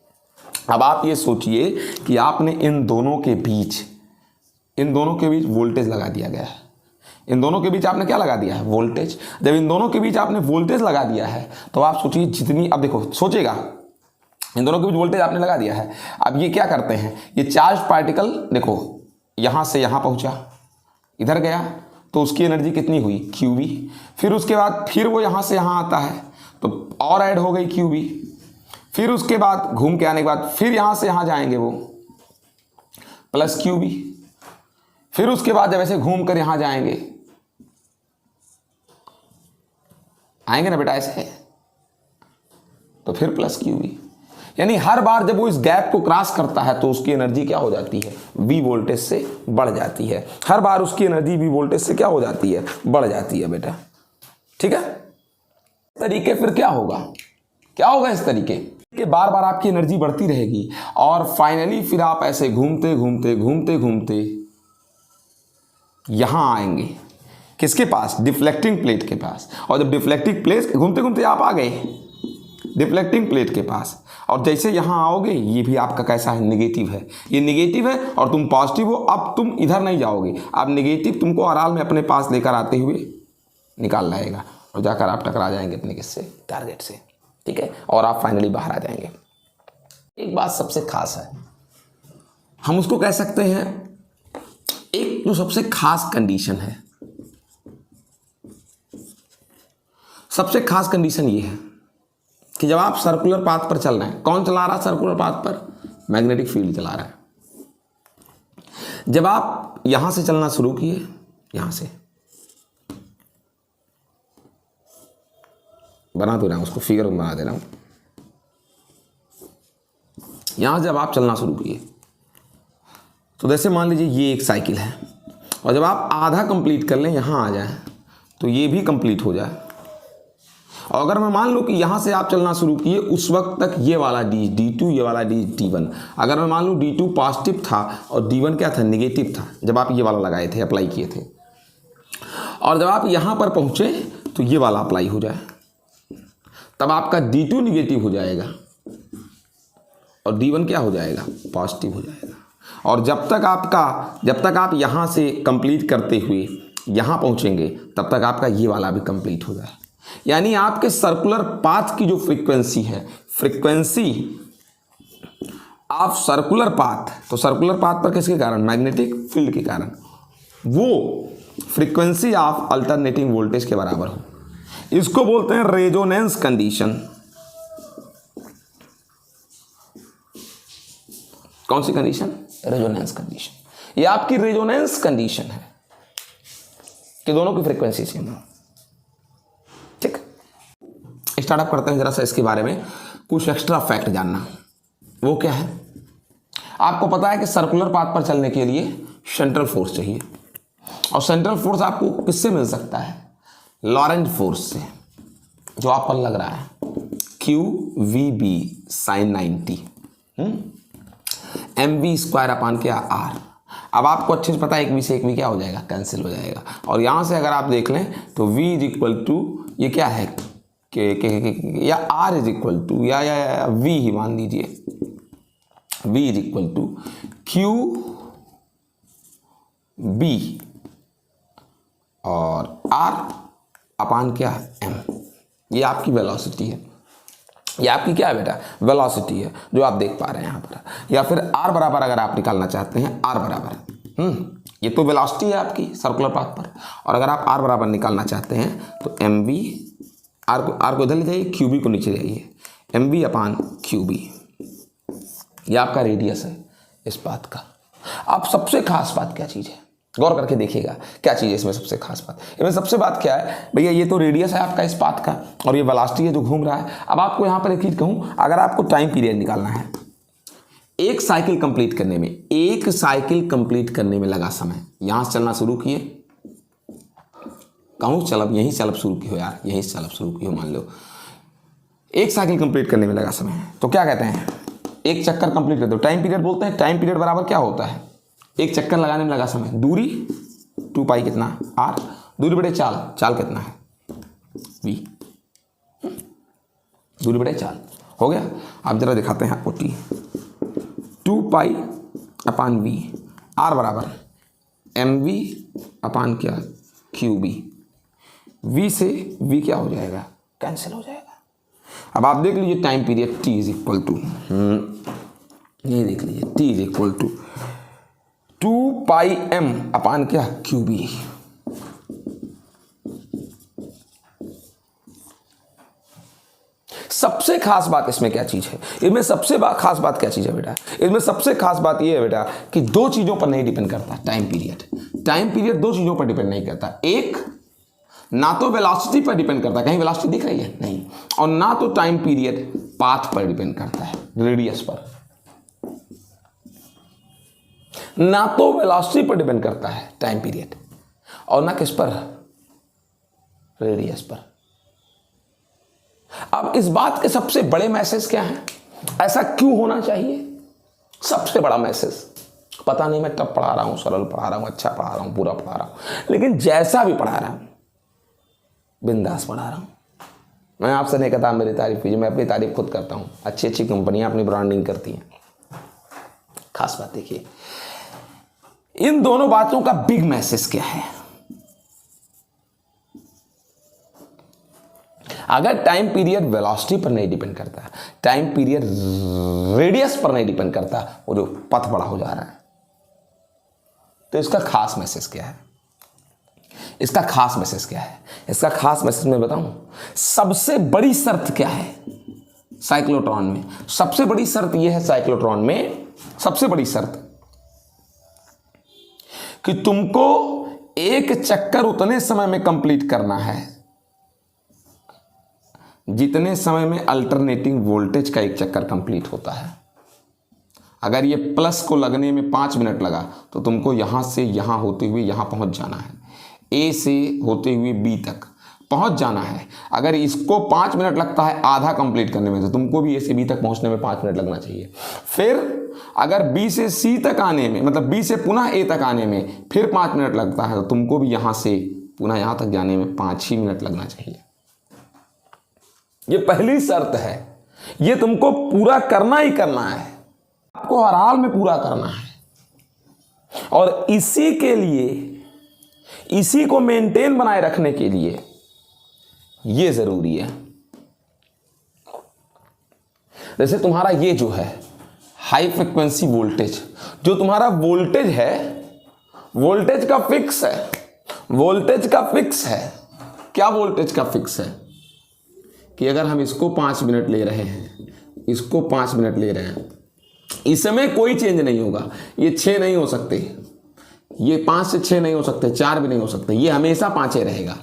Speaker 1: अब आप ये सोचिए कि आपने इन दोनों के बीच वोल्टेज लगा दिया गया है। इन दोनों के बीच आपने क्या लगा दिया है, वोल्टेज। जब इन दोनों के बीच आपने वोल्टेज लगा दिया है तो आप सोचिए जितनी, अब देखो सोचेगा, इन दोनों के बीच वोल्टेज आपने लगा दिया है। अब ये क्या करते हैं, ये चार्ज पार्टिकल देखो यहां से यहां पहुंचा, इधर गया तो उसकी एनर्जी कितनी हुई, QV। फिर उसके बाद फिर वो यहां से यहां आता है तो और ऐड हो गई QV। फिर उसके बाद घूम के आने के बाद फिर यहां से यहां जाएंगे वो प्लस QV। फिर उसके बाद जब ऐसे घूम कर यहां जाएंगे, आएंगे ना बेटा ऐसे, तो फिर प्लस QV। यानी हर बार जब वो इस गैप को क्रॉस करता है तो उसकी एनर्जी क्या हो जाती है, V वोल्टेज से बढ़ जाती है। हर बार उसकी एनर्जी V वोल्टेज से क्या हो जाती है, बढ़ जाती है बेटा, ठीक है। तरीके फिर क्या होगा इस तरीके के बार बार आपकी एनर्जी बढ़ती रहेगी और फाइनली फिर आप ऐसे घूमते घूमते यहां आएंगे, किसके पास, डिफ्लेक्टिंग प्लेट के पास। और जब डिफ्लेक्टिंग प्लेट घूमते घूमते आप आ गए डिफ्लेक्टिंग प्लेट के पास, और जैसे यहां आओगे ये भी आपका कैसा है, निगेटिव है। ये निगेटिव है और तुम पॉजिटिव हो। अब तुम इधर नहीं जाओगे, अब निगेटिव तुमको आराम में अपने पास लेकर आते हुए निकाल लाएगा और जाकर आप टकरा जाएंगे अपने किससे, टारगेट से, ठीक है। और आप फाइनली बाहर आ जाएंगे। एक बात सबसे खास है, हम उसको कह सकते हैं, एक जो सबसे खास कंडीशन है, सबसे खास कंडीशन ये है कि जब आप सर्कुलर पाथ पर चल रहे हैं, कौन चला रहा है सर्कुलर पाथ पर, मैग्नेटिक फील्ड चला रहा है। जब आप यहां से चलना शुरू किए, यहां से बना तो रहा हूं, उसको फिगर बना दे रहा हूं, यहां से जब आप चलना शुरू किए तो जैसे मान लीजिए ये एक साइकिल है, और जब आप आधा कंप्लीट कर लें, यहां आ जाए तो ये भी कंप्लीट हो जाए। और अगर मैं मान लूँ कि यहाँ से आप चलना शुरू किए, उस वक्त तक ये वाला D2, ये वाला D1, अगर मैं मान लूँ D2 पॉजिटिव था और D1 क्या था, निगेटिव था, जब आप ये वाला लगाए थे, अप्लाई किए थे, और जब आप यहाँ पर पहुँचे तो ये वाला अप्लाई हो जाए, तब आपका D2 निगेटिव हो जाएगा और D1 क्या हो जाएगा, पॉजिटिव हो जाएगा। और जब तक आप यहाँ से कंप्लीट करते हुए यहाँ पहुँचेंगे, तब तक आपका ये वाला भी कंप्लीट हो जाए। यानी आपके सर्कुलर पाथ की जो फ्रीक्वेंसी है, फ्रीक्वेंसी ऑफ सर्कुलर पाथ, तो सर्कुलर पाथ पर किसके कारण, मैग्नेटिक फील्ड के कारण, वो फ्रीक्वेंसी ऑफ अल्टरनेटिंग वोल्टेज के बराबर हो। इसको बोलते हैं रेजोनेंस कंडीशन। कौन सी कंडीशन, रेजोनेंस कंडीशन। ये आपकी रेजोनेंस कंडीशन है कि दोनों की फ्रीक्वेंसी सेम हो। ठीक, स्टार्टअप करते हैं जरा सा इसके बारे में कुछ एक्स्ट्रा फैक्ट जानना। वो क्या है, आपको पता है कि सर्कुलर पाथ पर चलने के लिए सेंट्रल फोर्स चाहिए, और सेंट्रल फोर्स आपको किससे मिल सकता है, लॉरेंट फोर्स से, जो आप पर लग रहा है QVB sin 90 mv²/r। अब आपको अच्छे से पता है 1v से 1v क्या हो जाएगा, कैंसिल हो जाएगा। और यहाँ से अगर आप देख लें तो v = ये क्या है या r = या v ही मान लीजिए, v = QB और r/m। ये आपकी वेलोसिटी है, ये आपकी क्या है बेटा, वेलोसिटी है, जो आप देख पा रहे हैं यहाँ पर। या फिर r बराबर अगर आप निकालना चाहते हैं, r बराबर ये तो वेलोसिटी है आपकी सर्कुलर पाथ पर, और अगर आप r बराबर निकालना चाहते हैं तो mv, r को इधर ले जाइए, QB को नीचे जाइए, mv/QB। ये आपका रेडियस है इस पाथ का। अब सबसे खास बात क्या चीज़ है, गौर करके देखिएगा क्या चीज़ है इसमें सबसे खास बात। इसमें सबसे बात क्या है भैया, ये तो रेडियस है आपका इस पाथ का, और ये वेलोसिटी है जो घूम रहा है। अब आपको यहाँ पर एक चीज़ कहूँ, अगर आपको टाइम पीरियड निकालना है, एक साइकिल कंप्लीट करने में लगा समय, यहाँ से चलना शुरू किए, कहूँ चलब यहीं चलब शुरू की हो यार, यहीं से चलब शुरू की हो, मान लो एक साइकिल कंप्लीट करने में लगा समय, तो क्या कहते हैं, एक चक्कर कंप्लीट कर दो, टाइम पीरियड बोलते हैं। टाइम पीरियड बराबर क्या होता है, एक चक्कर लगाने में लगा समय, दूरी 2π कितना, r, दूरी बड़े चाल, चाल कितना है v, दूरी बड़े चाल हो गया। अब जरा दिखाते हैं आपको t, 2π/v, r बराबर mv/QB, v से v क्या हो जाएगा, कैंसिल हो जाएगा। अब आप देख लीजिए टाइम पीरियड t ये देख लीजिए t 2πm/QB। सबसे खास बात इसमें क्या चीज है, इसमें सबसे खास बात क्या चीज है बेटा, इसमें सबसे खास बात यह है बेटा कि दो चीजों पर नहीं डिपेंड करता टाइम पीरियड दो चीजों पर डिपेंड नहीं करता। एक, ना तो वेलोसिटी पर डिपेंड करता, कहीं वेलोसिटी दिख रही है नहीं, और ना तो टाइम पीरियड पाथ पर डिपेंड करता है, रेडियस पर। ना तो वेलोसिटी पर डिपेंड करता है टाइम पीरियड, और ना किस पर, रेडियस पर। अब इस बात के सबसे बड़े मैसेज क्या है, ऐसा क्यों होना चाहिए, सबसे बड़ा मैसेज, पता नहीं मैं टफ पढ़ा रहा हूं, सरल पढ़ा रहा हूं, अच्छा पढ़ा रहा हूं, पूरा पढ़ा रहा हूं, लेकिन जैसा भी पढ़ा रहा हूं बिंदास पढ़ा रहा हूं। मैं आपसे नहीं कहता मेरी तारीफ कीजिए, मैं अपनी तारीफ खुद करता हूं। अच्छी अच्छी कंपनियां अपनी ब्रांडिंग करती हैं। खास बात देखिए, इन दोनों बातों का बिग मैसेज क्या है। अगर टाइम पीरियड वेलोसिटी पर नहीं डिपेंड करता, टाइम पीरियड रेडियस पर नहीं डिपेंड करता, वो जो पथ बड़ा हो जा रहा है, तो इसका खास मैसेज क्या है, इसका खास मैसेज क्या है, इसका खास मैसेज मैं बताऊं। सबसे बड़ी शर्त क्या है साइक्लोट्रॉन में, सबसे बड़ी शर्त यह है साइक्लोट्रॉन में, सबसे बड़ी शर्त कि तुमको एक चक्कर उतने समय में कंप्लीट करना है जितने समय में अल्टरनेटिंग वोल्टेज का एक चक्कर कंप्लीट होता है। अगर ये प्लस को लगने में 5 मिनट लगा तो तुमको यहां से यहां होते हुए यहां पहुंच जाना है, ए से होते हुए बी तक पहुंच जाना है। अगर इसको 5 मिनट लगता है आधा कंप्लीट करने में, तो तुमको भी ए से बी तक पहुंचने में 5 मिनट लगना चाहिए। फिर अगर बी से सी तक आने में, मतलब बी से पुनः ए तक आने में फिर 5 मिनट लगता है, तो तुमको भी यहां से पुनः यहां तक जाने में 5 ही मिनट लगना चाहिए। ये पहली शर्त है, ये तुमको पूरा करना ही करना है, आपको हर हाल में पूरा करना है। और इसी के लिए, इसी को मेंटेन बनाए रखने के लिए ये जरूरी है। जैसे तुम्हारा ये जो है हाई फ्रिक्वेंसी वोल्टेज, जो तुम्हारा वोल्टेज है, वोल्टेज का फिक्स है, वोल्टेज का फिक्स है। क्या वोल्टेज का फिक्स है? कि अगर हम इसको 5 मिनट ले रहे हैं, इसको 5 मिनट ले रहे हैं, इसमें कोई चेंज नहीं होगा। ये 6 नहीं हो सकते, ये 5 से 6 नहीं हो सकते, 4 भी नहीं हो सकते, ये हमेशा 5 रहेगा।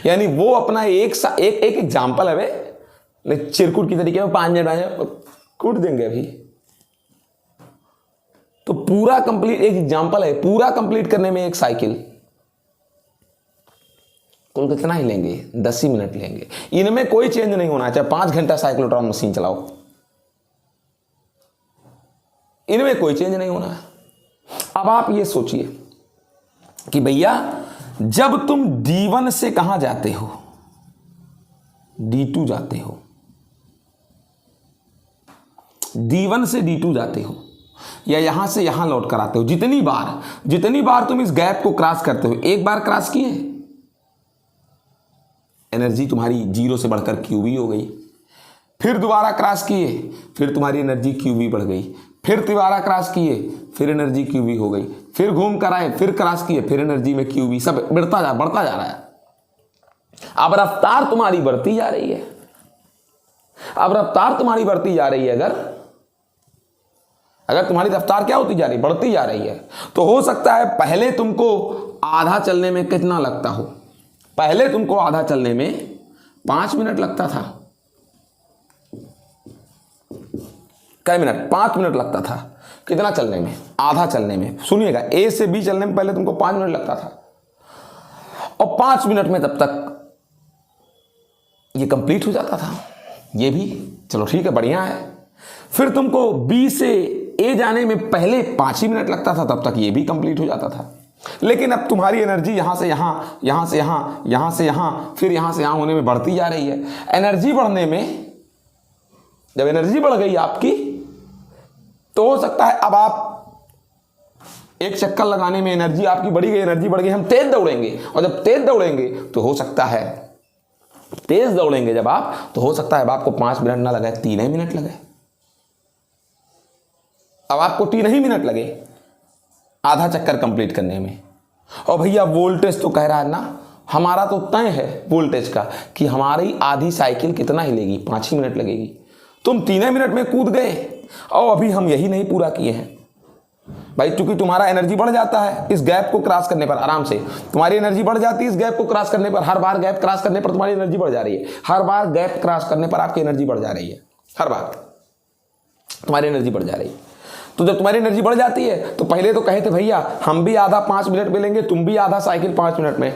Speaker 1: यानी वो अपना एक एग्जाम्पल है भाई, चिरकुट की तरीके में 5 मिनट आए कूट देंगे अभी। तो पूरा कंप्लीट, एक एग्जाम्पल है, पूरा कंप्लीट करने में एक साइकिल कुल कितना ही लेंगे? 10 ही मिनट लेंगे। इनमें कोई चेंज नहीं होना, चाहे 5 घंटा साइक्लोट्रॉन मशीन चलाओ, इनमें कोई चेंज नहीं होना है। अब आप ये सोचिए कि भैया जब तुम D1 से कहां जाते हो, D2 जाते हो, D1 से D2 जाते हो, या यहां से यहां लौट कर आते हो, जितनी बार तुम इस गैप को क्रॉस करते हो, एक बार क्रॉस किए, एनर्जी तुम्हारी 0 से बढ़कर QV हो गई। फिर दोबारा क्रॉस किए, फिर तुम्हारी एनर्जी QV बढ़ गई। फिर दोबारा क्रॉस किए, फिर एनर्जी QV हो गई। फिर घूम कर आए, फिर क्रॉस किए, फिर एनर्जी में QV, सब बढ़ता जा रहा है। अब रफ्तार तुम्हारी बढ़ती जा रही है, अब रफ्तार तुम्हारी बढ़ती जा रही है। अगर तुम्हारी रफ्तार क्या होती जा रही, बढ़ती जा रही है, तो हो सकता है पहले तुमको आधा चलने में कितना लगता हो। पहले तुमको आधा चलने में 5 मिनट लगता था। कै मिनट? 5 मिनट लगता था। कितना चलने में? आधा चलने में। सुनिएगा, ए से बी चलने में पहले तुमको 5 मिनट लगता था, और 5 मिनट में तब तक ये कंप्लीट हो जाता था। ये भी चलो ठीक है, बढ़िया है। फिर तुमको बी से ए जाने में पहले 5 ही मिनट लगता था, तब तक ये भी कंप्लीट हो जाता था। लेकिन अब तुम्हारी एनर्जी यहां से यहां, यहां से यहां, यहां से यहां, फिर यहां से यहां होने में बढ़ती जा रही है। एनर्जी बढ़ने में, जब एनर्जी बढ़ गई आपकी, तो हो सकता है अब आप एक चक्कर लगाने में एनर्जी आपकी बढ़ी गई, एनर्जी बढ़ गई, हम तेज दौड़ेंगे, और जब तेज दौड़ेंगे तो हो सकता है, तेज दौड़ेंगे जब आप, तो हो सकता है अब आपको 5 मिनट ना लगे, 3 ही मिनट लगे। अब आपको 3 ही मिनट लगे आधा चक्कर कंप्लीट करने में। और भैया वोल्टेज तो कह रहा है ना, हमारा तो तय है वोल्टेज का कि हमारी आधी साइकिल कितना ही लेगी, 5 ही मिनट लगेगी। तुम 3 मिनट में कूद गए, और अभी हम यही नहीं पूरा किए हैं भाई, क्योंकि तुम्हारा एनर्जी बढ़ जाता है इस गैप को क्रॉस करने पर। आराम से तुम्हारी एनर्जी बढ़ जाती है इस गैप को क्रॉस करने पर। हर बार गैप क्रॉस करने पर तुम्हारी एनर्जी बढ़ जा रही है, हर बार गैप क्रॉस करने पर आपकी एनर्जी बढ़ जा रही है, हर बार तुम्हारी एनर्जी बढ़ जा रही है। तो जब तुम्हारी एनर्जी बढ़ जाती है, तो पहले तो कहे थे भैया हम भी आधा 5 मिनट में लेंगे, तुम भी आधा साइकिल 5 मिनट में,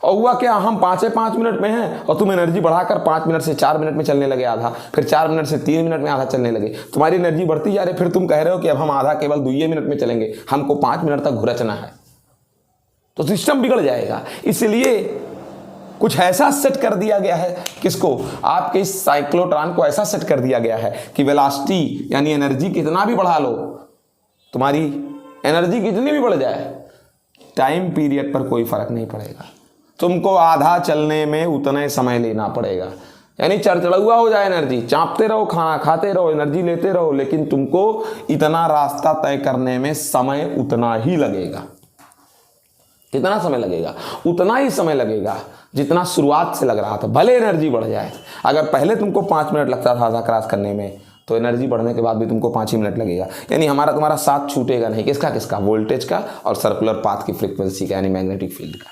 Speaker 1: और हुआ क्या, हम 5 मिनट में हैं, और तुम एनर्जी बढ़ाकर 5 मिनट से 4 मिनट में चलने लगे आधा, फिर 4 मिनट से 3 मिनट में आधा चलने लगे। तुम्हारी एनर्जी बढ़ती जा रही है, फिर तुम कह रहे हो कि अब हम आधा केवल 2 मिनट में चलेंगे, हमको 5 मिनट तक घुरचना है, तो सिस्टम बिगड़ जाएगा। इसलिए कुछ ऐसा सेट कर दिया गया है, किसको, आपके इस साइक्लोट्रॉन को ऐसा सेट कर दिया गया है कि वेलोसिटी यानी एनर्जी कितना भी बढ़ा लो, तुम्हारी एनर्जी कितनी भी बढ़ जाए, टाइम पीरियड पर कोई फर्क नहीं पड़ेगा। तुमको आधा चलने में उतना समय लेना पड़ेगा, यानी चढ़चढ़ुआ हो जाए एनर्जी, चापते रहो, खाना खाते रहो, एनर्जी लेते रहो, लेकिन तुमको इतना रास्ता तय करने में समय उतना ही लगेगा। कितना समय लगेगा? उतना ही समय लगेगा जितना शुरुआत से लग रहा था, भले एनर्जी बढ़ जाए। अगर पहले तुमको 5 मिनट लगता था आधा क्रॉस करने में, तो एनर्जी बढ़ने के बाद भी तुमको 5 ही मिनट लगेगा, यानी हमारा तुम्हारा साथ छूटेगा नहीं। किसका किसका? वोल्टेज का और सर्कुलर पाथ की फ्रीक्वेंसी का, यानी मैग्नेटिक फील्ड का।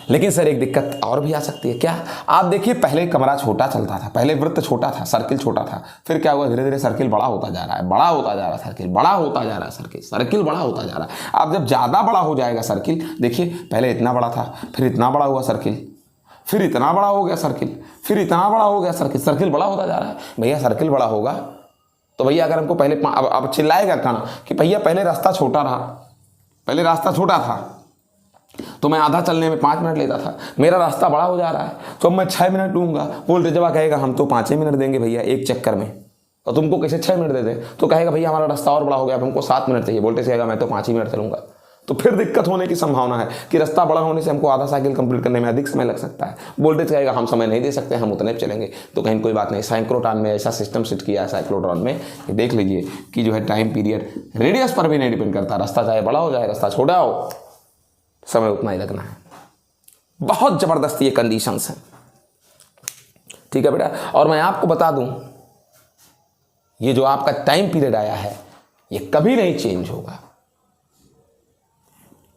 Speaker 1: लेकिन सर एक दिक्कत और भी आ सकती है। क्या? आप देखिए, पहले कमरा छोटा चलता था, पहले वृत्त छोटा था, सर्किल छोटा था, फिर क्या हुआ? धीरे धीरे सर्किल बड़ा होता जा रहा है, बड़ा होता जा रहा है सर्किल, बड़ा होता जा रहा है सर्किल, सर्किल बड़ा होता जा रहा है। अब जब ज़्यादा बड़ा हो जाएगा सर्किल, देखिए पहले इतना बड़ा था, फिर इतना बड़ा हुआ सर्किल, फिर इतना बड़ा हो गया सर्किल, फिर इतना बड़ा हो गया सर्किल, सर्किल बड़ा होता जा रहा है। भैया सर्किल बड़ा होगा तो भैया अगर हमको पहले अब चिल्लाएगा कहना कि भैया पहले रास्ता छोटा रहा, पहले रास्ता छोटा था तो मैं आधा चलने में 5 मिनट लेता था, मेरा रास्ता बड़ा हो जा रहा है तो अब मैं 6 मिनट लूँगा। वोल्टेज जब कहेगा हम तो 5 ही मिनट देंगे भैया एक चक्कर में, और तुमको कैसे 6 मिनट दे दे, तो कहेगा भैया हमारा रास्ता और बड़ा हो गया, अब हमको 7 मिनट चाहिए। वोल्टेज कहेगा मैं तो 5 ही मिनट चलूँगा। तो फिर दिक्कत होने की संभावना है कि रास्ता बड़ा होने से हमको आधा साइकिल कंप्लीट करने में अधिक समय लग सकता है। वोल्टेज कहेगा हम समय नहीं दे सकते, हम उतने पे चलेंगे। तो कहीं कोई बात नहीं, साइक्लोट्रॉन में ऐसा सिस्टम सेट किया है साइक्लोट्रॉन में, देख लीजिए कि जो है टाइम पीरियड रेडियस पर भी नहीं डिपेंड करता, रास्ता चाहे बड़ा हो जाए रास्ता छोटा हो, समय उतना ही लगना है। बहुत जबरदस्त ये कंडीशंस हैं, ठीक है बेटा। और मैं आपको बता दूं, ये जो आपका टाइम पीरियड आया है ये कभी नहीं चेंज होगा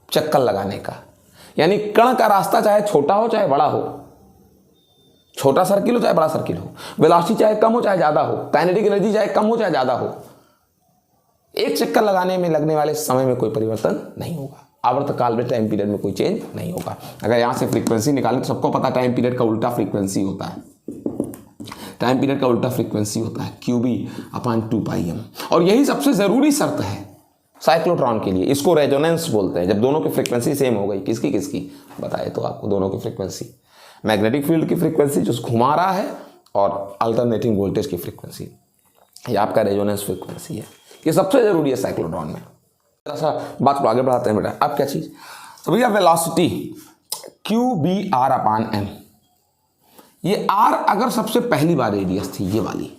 Speaker 1: चक्कर लगाने का। यानी कण का रास्ता चाहे छोटा हो चाहे बड़ा हो, छोटा सर्किल हो चाहे बड़ा सर्किल हो, वेलोसिटी चाहे कम हो चाहे ज्यादा हो, काइनेटिक एनर्जी चाहे कम हो चाहे ज्यादा हो, एक चक्कर लगाने में लगने वाले समय में कोई परिवर्तन नहीं होगा। आवर्तकाल में टाइम पीरियड में कोई चेंज नहीं होगा। अगर यहां से फ्रीक्वेंसी निकालें तो सबको पता टाइम पीरियड का उल्टा फ्रीक्वेंसी होता है, टाइम पीरियड का उल्टा फ्रीक्वेंसी होता है QB/2πm। और यही सबसे जरूरी शर्त है साइक्लोट्रॉन के लिए, इसको रेजोनेंस बोलते हैं। जब दोनों की फ्रीक्वेंसी सेम हो गई, किसकी किसकी बताए तो आपको, दोनों की फ्रीक्वेंसी, मैग्नेटिक फील्ड की फ्रीक्वेंसी जो घुमा रहा है और अल्टरनेटिंग वोल्टेज की फ्रीक्वेंसी, ये आपका रेजोनेंस फ्रीक्वेंसी है। ये सबसे जरूरी है साइक्लोट्रॉन में। ऐसा बात को आगे बढ़ाते हैं बेटा। अब क्या चीज? तो भैया वेलोसिटी QB/m, ये R अगर सबसे पहली बार रेडियस थी, ये वाली,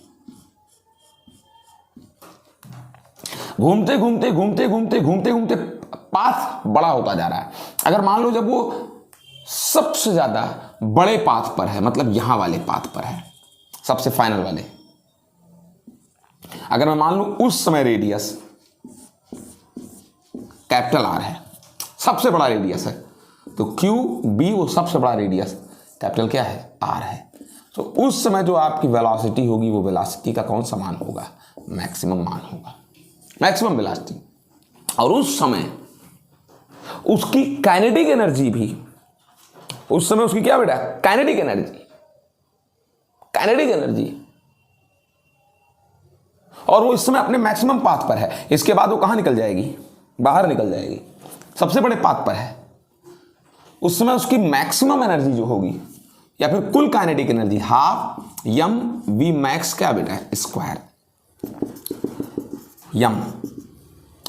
Speaker 1: घूमते घूमते घूमते घूमते घूमते घूमते पाथ बड़ा होता जा रहा है। अगर मान लो जब वो सबसे ज्यादा बड़े पाथ पर है, मतलब यहां वाले पाथ पर है, सबसे फाइनल वाले, अगर मैं मान लूं उस समय रेडियस कैपिटल R है, सबसे बड़ा रेडियस है, तो QB वो सबसे बड़ा रेडियस कैपिटल क्या है? R है। तो उस समय जो आपकी वेलोसिटी होगी वो वेलोसिटी का कौन सा मान होगा? मैक्सिमम मान होगा, मैक्सिमम वेलोसिटी। और उस समय उसकी काइनेटिक एनर्जी भी, उस समय उसकी क्या बेटा? काइनेटिक एनर्जी, काइनेटिक एनर्जी, और वो इस समय अपने मैक्सिमम पाथ पर है। इसके बाद वो कहां निकल जाएगी? बाहर निकल जाएगी, सबसे बड़े पाथ पर है। उस समय उसकी मैक्सिमम एनर्जी जो होगी, या फिर कुल काइनेटिक एनर्जी, 12mv मैक्स क्या बेटा? स्क्वायर m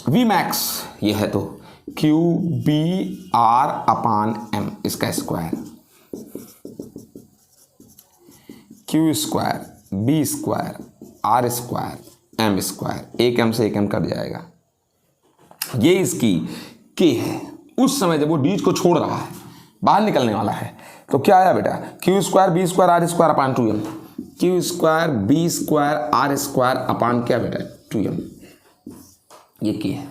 Speaker 1: v मैक्स ये है, तो QB/R/m इसका square, Q square B square R square M square, एक m से एक m कट जाएगा। ये इसकी K है। उस समय जब वो डीज को छोड़ रहा है, बाहर निकलने वाला है, तो क्या आया बेटा? Q square B square R square upon 2m, Q square B square R square upon क्या बेटा? 2m। ये K है।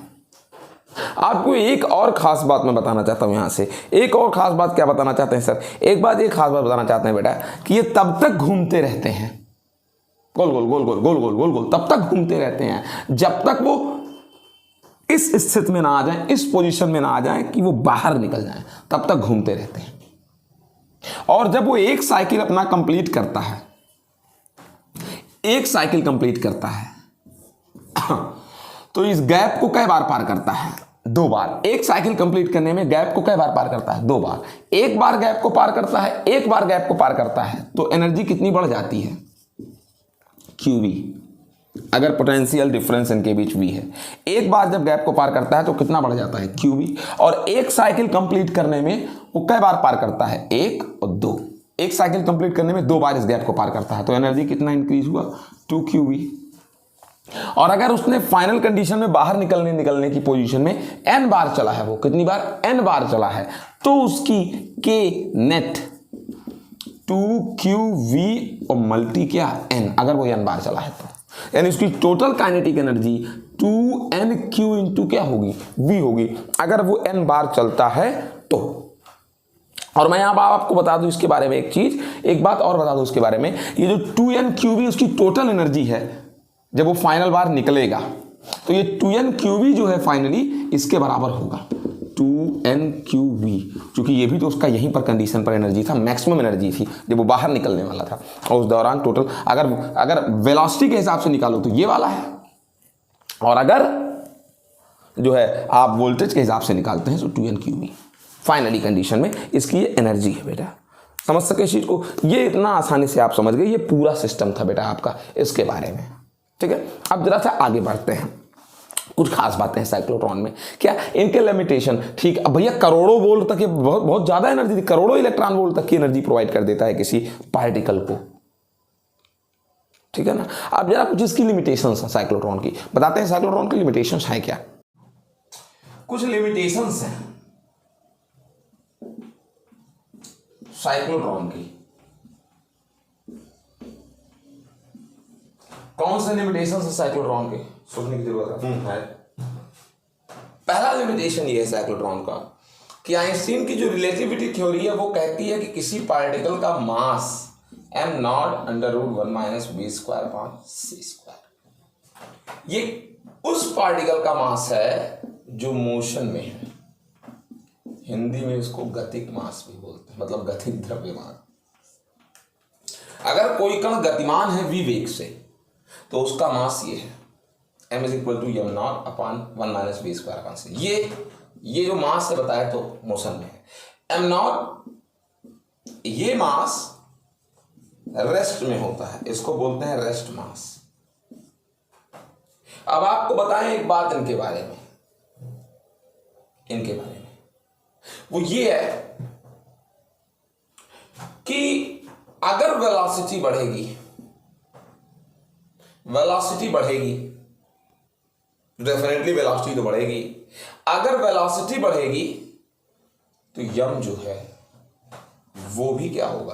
Speaker 1: आपको एक और खास बात मैं बताना चाहता हूं, यहां से एक और खास बात क्या बताना चाहते हैं सर? एक बात, एक खास बात बताना चाहते हैं बेटा कि ये तब तक घूमते रहते हैं, गोल गोल गोल गोल गोल गोल गोल गोल, तब तक घूमते रहते हैं जब तक वो इस स्थिति में ना आ जाए, इस पोजीशन में ना आ जाए कि वो बाहर निकल जाए, तब तक घूमते रहते हैं। और जब वो एक साइकिल अपना कंप्लीट करता है, एक साइकिल कंप्लीट करता है, तो इस गैप को कई बार पार करता है? 2 बार। एक साइकिल कंप्लीट करने में गैप को कई बार पार करता है? 2 बार। एक बार गैप को पार करता है, एक बार गैप को पार करता है, तो एनर्जी कितनी बढ़ जाती है? QV, अगर पोटेंशियल डिफरेंस इनके बीच V है। एक बार जब गैप को पार करता है तो कितना बढ़ जाता है? QV। और एक साइकिल कंप्लीट करने में वो कई बार पार करता है? 1 और 2। एक साइकिल कंप्लीट करने में 2 बार इस गैप को पार करता है, तो एनर्जी कितना इंक्रीज हुआ? 2QV। और अगर उसने फाइनल कंडीशन में बाहर निकलने की पोजीशन में n बार चला है, वो कितनी बार? n बार चला है, तो उसकी K नेट 2qv और मल्टी क्या n, अगर वो n बार चला है तो, यानी उसकी total kinetic energy 2nq into क्या होगी, v होगी, अगर वो n बार चलता है तो। और मैं यहाँ आपको बता दूं इसके बारे में एक बात और बता दूं उसके बारे में, ये जो 2nqv उसकी टोटल एनर्जी है जब वो फाइनल बार निकलेगा, तो ये 2nqv जो है फाइनली इसके बराबर होगा 2nqv, क्योंकि ये भी तो उसका यहीं पर कंडीशन पर एनर्जी था, मैक्सिमम एनर्जी थी जब वो बाहर निकलने वाला था, और उस दौरान टोटल अगर वेलोसिटी के हिसाब से निकालो तो ये वाला है, और अगर जो है आप वोल्टेज के हिसाब से निकालते हैं तो 2nqv फाइनली कंडीशन में इसकी ये एनर्जी है बेटा। समझ सके इस चीज को, ये इतना आसानी से आप समझ गए, ये पूरा सिस्टम था बेटा आपका इसके बारे में, ठीक है। अब जरा सा आगे बढ़ते हैं, कुछ खास बातें हैं साइक्लोट्रॉन में, क्या इनके लिमिटेशन, ठीक। अब भैया करोड़ों वोल्ट तक, ये बहुत बहुत ज्यादा एनर्जी, करोड़ों इलेक्ट्रॉन वोल्ट तक की एनर्जी प्रोवाइड कर देता है किसी पार्टिकल को, ठीक है ना। अब जरा कुछ इसकी लिमिटेशंस हैं साइक्लोट्रॉन की, बताते हैं साइक्लोट्रॉन की लिमिटेशंस है क्या। कुछ लिमिटेशंस हैं साइक्लोट्रॉन की। कौन से लिमिटेशंस है साइक्लोट्रॉन के, सोचने की जरूरत है। पहला लिमिटेशन ये है साइक्लोट्रॉन का कि आइंस्टीन की जो रिलेटिविटी थ्योरी है वो कहती है कि किसी पार्टिकल का मास m0/(1-v²/c²), ये उस पार्टिकल का मास है जो मोशन में है। हिंदी में इसको गतिक मास भी बोलते हैं, मतलब गतिक द्रव्यमान। अगर कोई कण गतिमान है v वेग से तो उसका मास ये है m=m0/(1-v²/c²। ये जो मास है बताया तो मोशन में है, m0, ये मास रेस्ट में होता है, इसको बोलते हैं रेस्ट मास। अब आपको बताएं एक बात इनके बारे में, वो ये है कि अगर वेलोसिटी बढ़ेगी, डेफिनेटली वेलोसिटी तो बढ़ेगी, अगर वेलोसिटी बढ़ेगी तो यम जो है वो भी क्या होगा,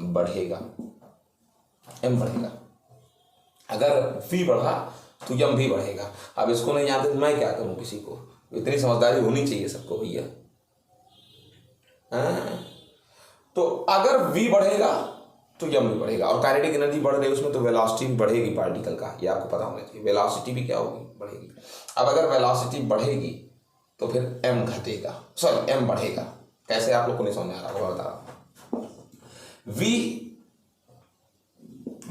Speaker 1: बढ़ेगा, एम बढ़ेगा। अगर v बढ़ा तो यम भी बढ़ेगा। अब इसको नहीं जानते तो मैं क्या करूं, किसी को इतनी समझदारी होनी चाहिए सबको भैया। तो अगर v बढ़ेगा तो यम भी बढ़ेगा, और काइनेटिक एनर्जी बढ़ रही है उसमें तो वेलोसिटी भी बढ़ेगी पार्टिकल का, ये आपको पता होना चाहिए, वेलोसिटी भी क्या होगी, बढ़ेगी। अब अगर वेलोसिटी बढ़ेगी तो फिर m घटेगा, सॉरी m बढ़ेगा। कैसे आप लोग को नहीं समझ आ रहा होगा, बता रहा हूं।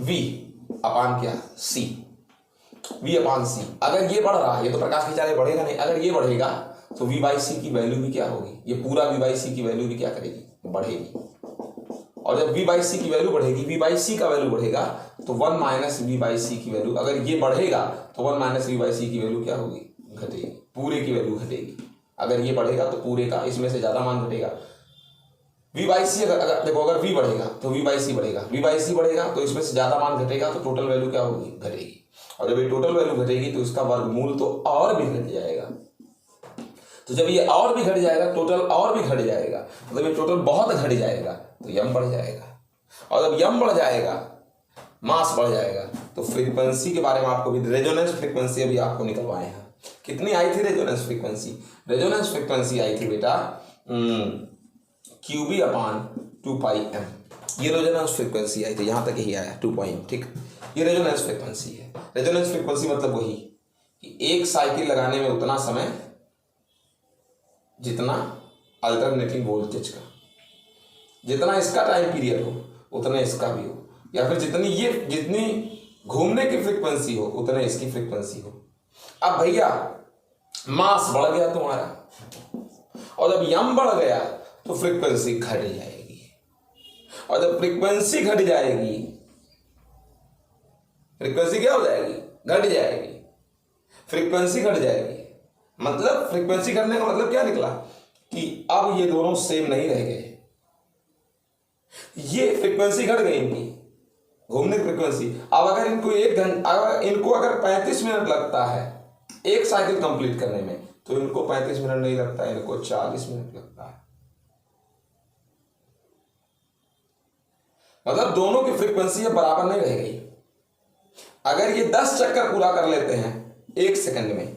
Speaker 1: v अपान क्या, c, v/c। अगर ये बढ़ रहा है, ये तो प्रकाश की चाल बढ़ेगा नहीं, अगर ये बढ़ेगा तो v/c की वैल्यू भी क्या होगी, ये पूरा v/c की वैल्यू भी क्या करेगी, बढ़ेगी। और जब v/c की वैल्यू बढ़ेगी, v/c का वैल्यू बढ़ेगा तो 1 - v/c की वैल्यू, अगर ये बढ़ेगा तो 1 - v/c की वैल्यू क्या होगी, घटेगी, पूरे की वैल्यू घटेगी। अगर ये बढ़ेगा तो पूरे का, इसमें से ज्यादा मान घटेगा। v/c अगर देखो, अगर v बढ़ेगा तो v/c बढ़ेगा, v/c बढ़ेगा तो इसमें से ज्यादा मान घटेगा, तो टोटल वैल्यू क्या होगी, घटेगी। और जब ये टोटल वैल्यू घटेगी तो इसका वर्गमूल तो और भी घट जाएगा। तो जब ये और भी घट जाएगा, टोटल और भी घट जाएगा, मतलब ये टोटल बहुत घट जाएगा तो यम बढ़ जाएगा। और जब यम बढ़ जाएगा, मास बढ़ जाएगा, तो फ्रीक्वेंसी के बारे में आपको भी, रेजोनेंस फ्रीक्वेंसी अभी आपको निकलवाए हैं। कितनी आई थी रेजोनेंस फ्रीक्वेंसी? रेजोनेंस फ्रीक्वेंसी आई थी बेटा QB/2πm। ये रेजोनेंस फ्रीक्वेंसी आई थी, यहां तक ही आया 2πm, ठीक। ये रेजोनेंस फ्रीक्वेंसी है। रेजोनेंस फ्रीक्वेंसी मतलब वही कि एक साइकिल लगाने में उतना समय जितना अल्टरनेटिंग वोल्टेज का, जितना इसका टाइम पीरियड हो उतना इसका भी हो, या फिर जितनी घूमने की फ्रीक्वेंसी हो उतने इसकी फ्रीक्वेंसी हो। अब भैया मास बढ़ गया तुम्हारा, और जब यम बढ़ गया तो फ्रीक्वेंसी घट जाएगी, और जब फ्रीक्वेंसी घट जाएगी, फ्रीक्वेंसी क्या हो जाएगी, घट जाएगी। फ्रीक्वेंसी घट जाएगी मतलब, फ्रीक्वेंसी घटने का मतलब क्या निकला कि अब ये दोनों सेम नहीं रह गए। ये फ्रीक्वेंसी घट गई इनकी घूमने की फ्रीक्वेंसी। अब अगर इनको अगर 35 मिनट लगता है एक साइकिल कंप्लीट करने में, तो इनको 35 मिनट नहीं लगता है, इनको 40 मिनट लगता है।
Speaker 2: मतलब दोनों की फ्रीक्वेंसी अब बराबर नहीं रह गई। अगर ये 10 चक्कर पूरा कर लेते हैं 1 सेकंड में,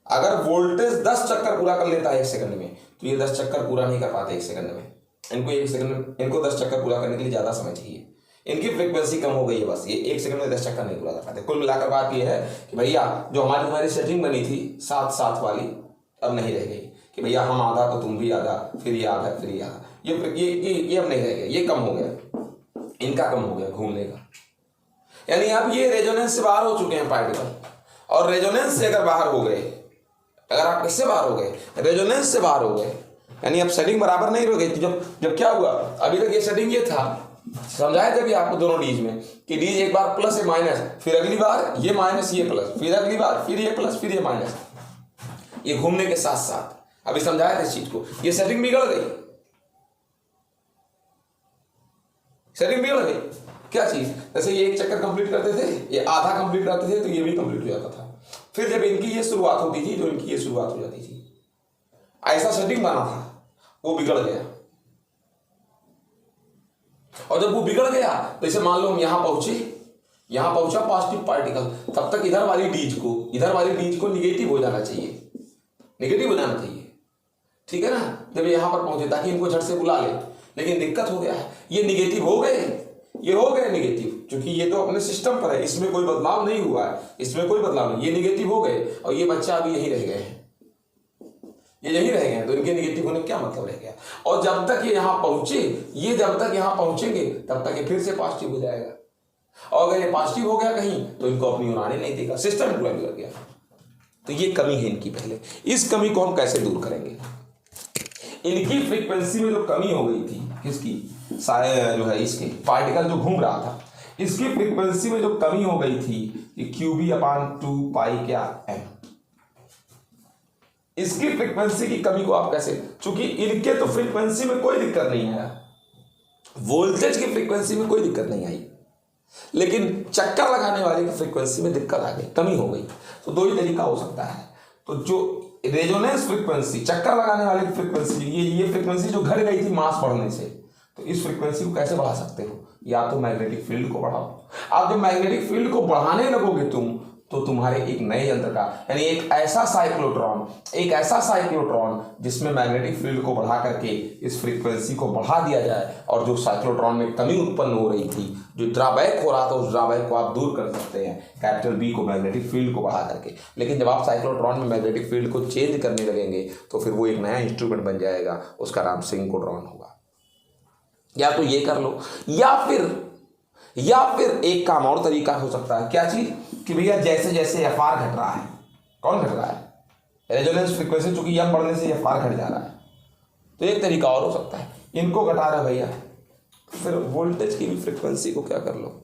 Speaker 2: अगर वोल्टेज 10 चक्कर पूरा कर लेता है 1 सेकंड में, तो ये 10 चक्कर पूरा नहीं कर पाते 1 सेकंड में। इनको 1 सेकंड, इनको 10 चक्कर पूरा करने के लिए ज़्यादा समय चाहिए। इनकी फ्रीक्वेंसी कम हो गई है, बस ये 1 सेकंड में 10 चक्कर नहीं पूरा कर पाते। कुल मिलाकर बात ये है कि भैया जो हमारी सेटिंग बनी थी 7-7 वाली, अब नहीं रह गई कि भैया हम आधा तो तुम भी आधा, फिर ये आधा, फिर ये आधा, ये अब नहीं रह गया, ये कम हो गया, इनका कम हो गया घूमने का। यानी अब ये रेजोनेंस से बाहर हो चुके हैं पार्टिकल। और रेजोनेंस से अगर बाहर हो गए, अगर आप किससे बाहर हो गए, रेजोनेंस से बाहर हो गए, यानी अब सेटिंग बराबर नहीं हो गई। जब क्या हुआ, अभी तक ये सेटिंग ये था, समझाया था भी आपको दोनों डीज में कि डीज एक बार प्लस है माइनस, फिर अगली बार ये माइनस ये प्लस, फिर अगली बार फिर ये प्लस फिर ये माइनस, ये घूमने के साथ साथ अभी समझाया था इस चीज को। ये सेटिंग बिगड़ गई, सेटिंग बिगड़ गई। क्या चीज, जैसे ये 1 चक्कर कंप्लीट करते थे, ये आधा कंप्लीट करते थे, तो ये भी कंप्लीट हो जाता था। फिर जब इनकी ये शुरुआत होती थी तो इनकी ये शुरुआत हो जाती थी। ऐसा सेटिंग बना था, वो बिगड़ गया। और जब वो बिगड़ गया तो इसे मान लो हम यहां पहुंचे, यहां पहुंचा पॉजिटिव पार्टिकल, तब तक इधर वाली डीज को निगेटिव हो जाना चाहिए, निगेटिव हो जाना चाहिए, ठीक है ना। जब यहां पर पहुंचे ताकि इनको झट से बुला ले, लेकिन दिक्कत हो गया है, ये निगेटिव हो गए, ये हो गए निगेटिव, क्योंकि ये तो अपने सिस्टम पर है, इसमें कोई बदलाव नहीं हुआ है, इसमें कोई बदलाव नहीं, ये निगेटिव हो गए और ये बच्चा अभी यही रह गए हैं, ये यही रह गए, तो इनके निगेटिव होने का क्या मतलब रह गया। और जब तक ये यहां पहुंचे, ये जब तक यहां पहुंचेंगे तब तक ये फिर से पॉजिटिव हो जाएगा। और अगर ये पॉजिटिव हो गया कहीं तो इनको अपनी ओर आने नहीं देगा, सिस्टम पूरा बिगड़ गया। तो ये कमी है इनकी। पहले इस कमी को हम कैसे दूर करेंगे। इनकी फ्रीक्वेंसी में जो कमी हो गई थी, किसकी, जो है इसके पार्टिकल जो घूम रहा था, इसकी फ्रीक्वेंसी में जो कमी हो गई थी कि QB/2 पाई क्या M, इसकी फ्रीक्वेंसी की कमी को आप कैसे, चूंकि इनके तो फ्रीक्वेंसी में कोई दिक्कत नहीं आया, वोल्टेज की फ्रीक्वेंसी में कोई दिक्कत नहीं आई, लेकिन चक्कर लगाने वाले की फ्रीक्वेंसी में दिक्कत आ गई, कमी हो गई। तो दो ही तरीका हो सकता है। तो जो रेजोनेंस फ्रीक्वेंसी, चक्कर लगाने वाले की फ्रीक्वेंसी, ये फ्रीक्वेंसी जो घट गई थी मास बढ़ने से, तो इस फ्रीक्वेंसी को कैसे बढ़ा सकते हो, या तो मैग्नेटिक फील्ड को बढ़ाओ। आप जब मैग्नेटिक फील्ड को बढ़ाने लगोगे तुम, तो तुम्हारे एक नए यंत्र का, यानी एक ऐसा साइक्लोट्रॉन जिसमें मैग्नेटिक फील्ड को बढ़ा करके इस फ्रीक्वेंसी को बढ़ा दिया जाए, और जो साइक्लोट्रॉन में कमी उत्पन्न हो रही थी, जो ड्रॉबैक हो रहा था, उस ड्रॉबैक को आप दूर कर सकते हैं कैपिटल B को, मैग्नेटिक फील्ड को बढ़ा करके। लेकिन जब आप साइक्लोट्रॉन में मैग्नेटिक फील्ड को चेंज करने लगेंगे तो फिर वो एक नया इंस्ट्रूमेंट बन जाएगा, उसका नाम सिंक्रोट्रॉन होगा। या तो ये कर लो, या फिर एक काम और तरीका हो सकता है। क्या चीज, कि भैया जैसे जैसे FR घट रहा है, कौन घट रहा है, रेजोनेंस फ्रीक्वेंसी, चूंकि M बढ़ने से FR घट जा रहा है, तो एक तरीका और हो सकता है, इनको घटा रहा भैया, फिर वोल्टेज की भी फ्रीक्वेंसी को क्या कर लो,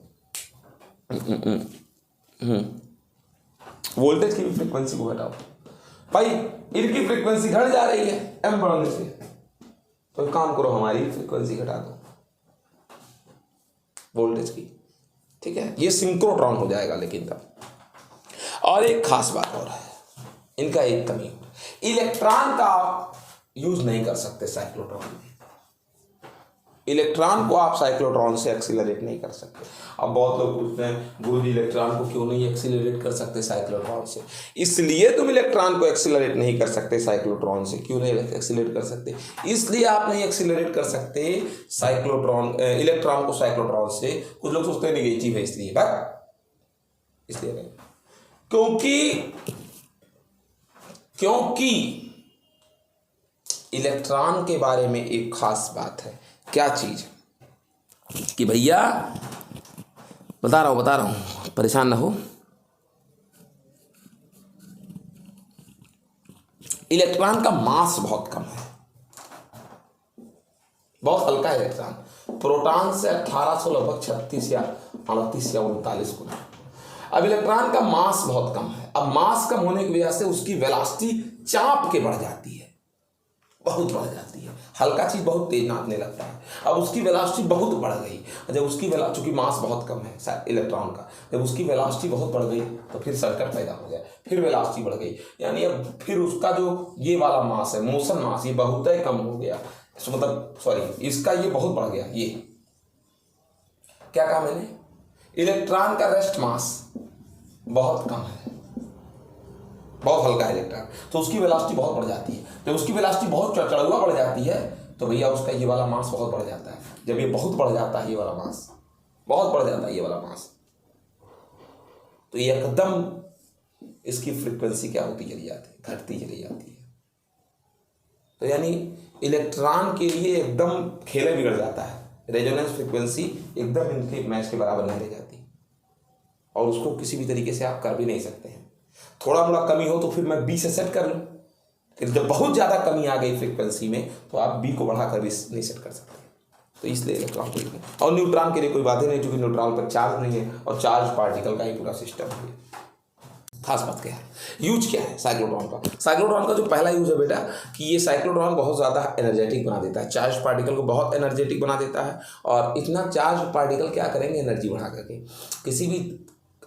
Speaker 2: वोल्टेज की भी फ्रीक्वेंसी को घटाओ। भाई इनकी फ्रीक्वेंसी घट जा रही है M बढ़ने से, तो काम करो हमारी फ्रीक्वेंसी घटा दो वोल्टेज की, ठीक है, ये सिंक्रोट्रॉन हो जाएगा। लेकिन तब और एक खास बात और है, इनका एक कमी, इलेक्ट्रॉन का आप यूज नहीं कर सकते साइक्लोट्रॉन में, इलेक्ट्रॉन को आप साइक्लोट्रॉन से एक्सीलरेट नहीं कर सकते। अब बहुत लोग पूछते हैं गुरुजी इलेक्ट्रॉन को क्यों नहीं एक्सीलरेट कर सकते साइक्लोट्रॉन से। इसलिए तुम इलेक्ट्रॉन को एक्सीलरेट नहीं कर सकते साइक्लोट्रॉन से। क्यों नहीं एक्सीलरेट कर सकते, इसलिए आप नहीं एक्सीलरेट कर सकते साइक्लोट्रॉन, इलेक्ट्रॉन को साइक्लोट्रॉन से। कुछ लोग सोचते हैं निगेटिव है इसलिए, इसलिए नहीं, क्योंकि इलेक्ट्रॉन के बारे में एक खास बात है। क्या चीज, कि भैया बता रहा हूं, परेशान ना हो। इलेक्ट्रॉन का मास बहुत कम है, बहुत हल्का है इलेक्ट्रॉन। प्रोटॉन से 1800 लगभग 36 या 38 या 39 गुना। अब इलेक्ट्रॉन का मास बहुत कम है। अब मास कम होने की वजह से उसकी वेलोसिटी चाप के बढ़ जाती है, बहुत बढ़ जाती है। हल्का चीज बहुत तेज नापने लगता है, अब उसकी वेलोसिटी बहुत बढ़ गई। जब उसकी चूंकि मास बहुत कम है इलेक्ट्रॉन का, जब उसकी वेलोसिटी बहुत बढ़ गई तो फिर सर्किट पैदा हो गया, फिर वेलोसिटी बढ़ गई, यानी अब फिर उसका जो ये वाला मास है, मोशन मास, ये बहुत ही कम हो गया। मतलब सॉरी, इसका ये बहुत बढ़ गया, ये क्या कहा मैंने? इलेक्ट्रॉन का रेस्ट मास बहुत कम है, बहुत हल्का है इलेक्ट्रॉन, तो उसकी वेलोसिटी बहुत बढ़ जाती है। जब उसकी वेलोसिटी बहुत चढ़ुआ बढ़ जाती है तो भैया उसका ये वाला मास बहुत बढ़ जाता है। जब ये बहुत बढ़ जाता है, ये वाला मास बहुत बढ़ जाता है, ये वाला मास, तो ये एकदम इसकी फ्रीक्वेंसी क्या होती चली जाती है, घटती चली जाती है। तो यानी इलेक्ट्रॉन के लिए एकदम खेल बिगड़ जाता है, रेजोनेंस फ्रीक्वेंसी एकदम इनके मैच के बराबर नहीं रह जाती, और उसको किसी भी तरीके से आप कर भी नहीं सकते हैं। थोड़ा मोड़ा कमी हो तो फिर मैं बी से सेट कर लूँ, फिर जब बहुत ज़्यादा कमी आ गई फ्रीक्वेंसी में तो आप बी को बढ़ाकर भी नहीं सेट कर सकते। तो इसलिए इलेक्ट्रॉन को लिखें। और न्यूट्रॉन के लिए कोई बात ही नहीं, क्योंकि न्यूट्रॉन पर चार्ज नहीं है और चार्ज पार्टिकल का ही पूरा सिस्टम है। खास बात क्या है, यूज क्या है साइक्लोट्रॉन का? साइक्लोट्रॉन का जो पहला यूज है बेटा कि ये साइक्लोट्रॉन बहुत ज़्यादा एनर्जेटिक बना देता है, चार्ज पार्टिकल को बहुत एनर्जेटिक बना देता है। और इतना चार्ज पार्टिकल क्या करेंगे, एनर्जी बढ़ा करके, किसी भी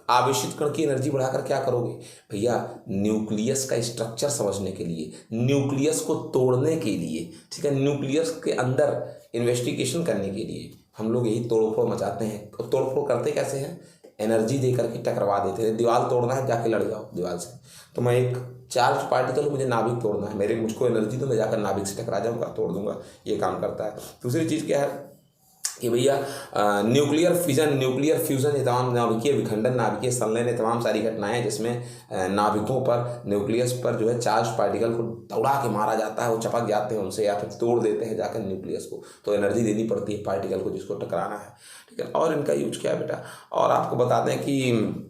Speaker 2: आवेशित कण की एनर्जी बढ़ाकर क्या करोगे भैया, न्यूक्लियस का स्ट्रक्चर समझने के लिए, न्यूक्लियस को तोड़ने के लिए, ठीक है, न्यूक्लियस के अंदर इन्वेस्टिगेशन करने के लिए हम लोग यही तोड़फोड़ मचाते हैं। और तोड़फोड़ करते कैसे हैं, एनर्जी देकर के टकरवा देते हैं। दीवार तोड़ना है, जाके लड़ जाओ दीवार से, तो मैं एक चार्ज पार्टिकल, मुझे नाभिक तोड़ना है, मुझको एनर्जी दो, मैं जाकर नाभिक से टकरा जाऊँगा, तोड़ दूंगा, ये काम करता है। दूसरी चीज़ क्या है कि भैया न्यूक्लियर फ्यूज़न ये तमाम नाभिकीय विखंडन, नाभिकीय संलयन, ये तमाम सारी घटनाएं जिसमें नाभिकों पर, न्यूक्लियस पर जो है चार्ज पार्टिकल को दौड़ा के मारा जाता है, वो चपक जाते हैं उनसे या फिर तोड़ देते हैं जाकर न्यूक्लियस को, तो एनर्जी देनी पड़ती है पार्टिकल को जिसको टकराना है, ठीक है। और इनका यूज क्या है बेटा, और आपको बता दें कि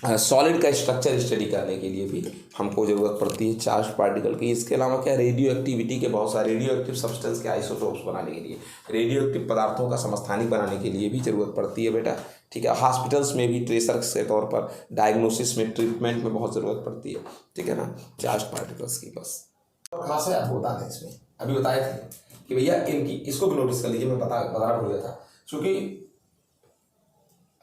Speaker 2: सॉलिड का स्ट्रक्चर स्टडी करने के लिए भी हमको ज़रूरत पड़ती है चार्ज पार्टिकल की। इसके अलावा क्या, रेडियो एक्टिविटी के बहुत सारे रेडियो एक्टिव सब्सटेंस के आइसोटोप्स बनाने के लिए, रेडियो एक्टिव पदार्थों का समस्थानिक बनाने के लिए भी ज़रूरत पड़ती है बेटा, ठीक है। हॉस्पिटल्स में भी ट्रेसर्स के तौर पर, डायग्नोसिस में, ट्रीटमेंट में बहुत ज़रूरत पड़ती है, ठीक है ना, चार्ज पार्टिकल्स की। बस खास है आपको बता दें, इसमें अभी बताए थे कि भैया इनकी, इसको भी नोटिस कर लीजिए, मैं बताना भूल गया था, क्योंकि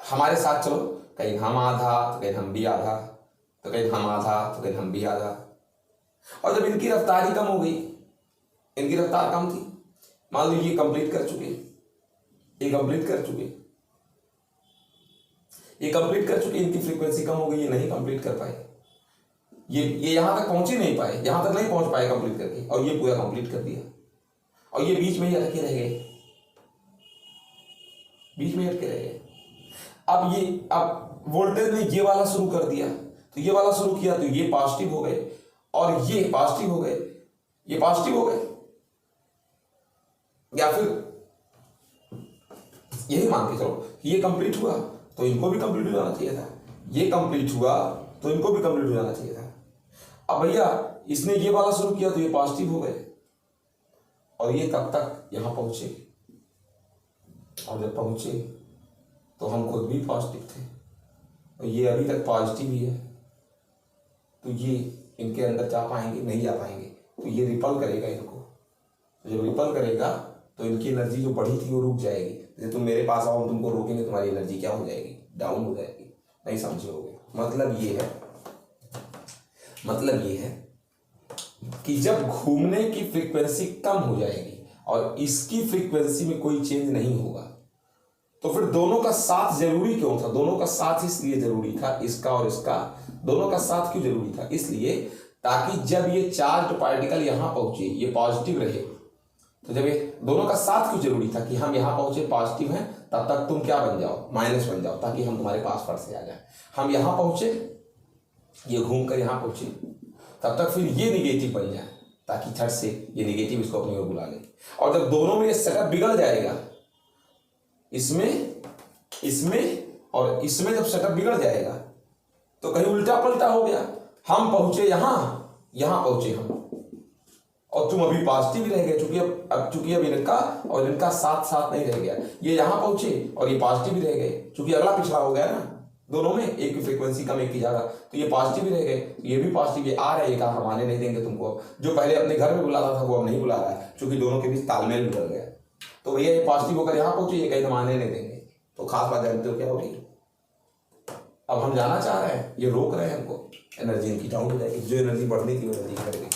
Speaker 2: हमारे साथ चलो, कहीं हम आधा तो कहीं हम भी आधा, तो कहीं हम आधा तो कहीं हम भी आधा, और जब इनकी रफ्तार ही कम हो गई, इनकी रफ्तार कम थी, मान लो ये कंप्लीट कर चुके, ये कंप्लीट कर चुके, ये कंप्लीट कर चुके, इनकी फ्रीक्वेंसी कम हो गई, ये नहीं कंप्लीट कर पाए, ये यहां तक पहुंच ही नहीं पाए, यहां तक नहीं पहुंच पाए कंप्लीट करके, और ये पूरा कंप्लीट कर दिया, और ये बीच में ही अटके रह गए, बीच में अटके रह गए। अब वोल्टेज ने ये वाला शुरू कर दिया, तो ये वाला शुरू किया तो ये पॉजिटिव हो गए, और ये पॉजिटिव हो गए, ये पॉजिटिव हो गए, या फिर यही मान के चलो ये कंप्लीट हुआ तो इनको भी कंप्लीट हो जाना चाहिए था, ये कंप्लीट हुआ तो इनको भी कंप्लीट हो जाना चाहिए था। अब भैया इसने ये वाला शुरू किया तो ये पॉजिटिव हो गए, और ये तब तक यहां पहुंचे, और जब पहुंचे तो हम खुद भी पॉजिटिव थे, और ये अभी तक पॉजिटिव ही है, तो ये इनके अंदर जा पाएंगे, नहीं जा पाएंगे, तो ये रिपल करेगा इनको, तो जब रिपल करेगा तो इनकी एनर्जी जो बढ़ी थी वो रुक जाएगी। जैसे तुम मेरे पास आओ, तुमको रोकेंगे, तुम्हारी एनर्जी क्या हो जाएगी, डाउन हो जाएगी, नहीं समझे होगे। मतलब ये है कि जब घूमने की फ्रीक्वेंसी कम हो जाएगी और इसकी फ्रीक्वेंसी में कोई चेंज नहीं होगा, तो फिर दोनों का साथ जरूरी क्यों था? दोनों का साथ इसलिए जरूरी था, इसका और इसका, दोनों का साथ क्यों जरूरी था? इसलिए ताकि जब ये चार्ज पार्टिकल यहां पहुंचे, ये पॉजिटिव रहे, तो जब ये दोनों का साथ क्यों जरूरी था कि हम यहां पहुंचे पॉजिटिव हैं, तब तक तुम क्या बन जाओ, माइनस बन जाओ, ताकि हम तुम्हारे पास फट से आ जाए। हम यहां पहुंचे, ये घूम कर यहां पहुंचे, तब तक फिर ये निगेटिव बन जाए, ताकि छठ से ये निगेटिव इसको अपनी ओर बुला ले। और जब दोनों में ये सेटअप बिगड़ जाएगा, इसमें और इसमें जब सेटअप बिगड़ जाएगा तो कहीं उल्टा पलटा हो गया, हम पहुंचे यहां पहुंचे हम, और तुम अभी पॉजिटिव ही रह गए, चूंकि अब इनका और इनका साथ नहीं रह गया, ये यहां पहुंचे और ये पॉजिटिव ही रह गए, चूंकि अगला पिछड़ा हो गया ना, दोनों में एक की फ्रीक्वेंसी कम, एक की ज्यादा, तो ये पॉजिटिव ही रह गए, ये भी पॉजिटिव, ये आ रहा है, ये कहा हम आने नहीं देंगे तुमको, जो पहले अपने घर में बुला रहा था वो अब नहीं बुला रहा है, क्योंकि दोनों के बीच तालमेल बिगड़ गया। तो भैया ये पॉजिटिव होकर यहाँ पहुंचे, ये कहीं हम आने नहीं देंगे, तो खास बात जानते हो क्या होगी, अब हम जाना चाह रहे हैं, ये रोक रहे हैं हमको, एनर्जी इनकी डाउन हो जाएगी, जो एनर्जी बढ़नी थी वो एनर्जी घट गई।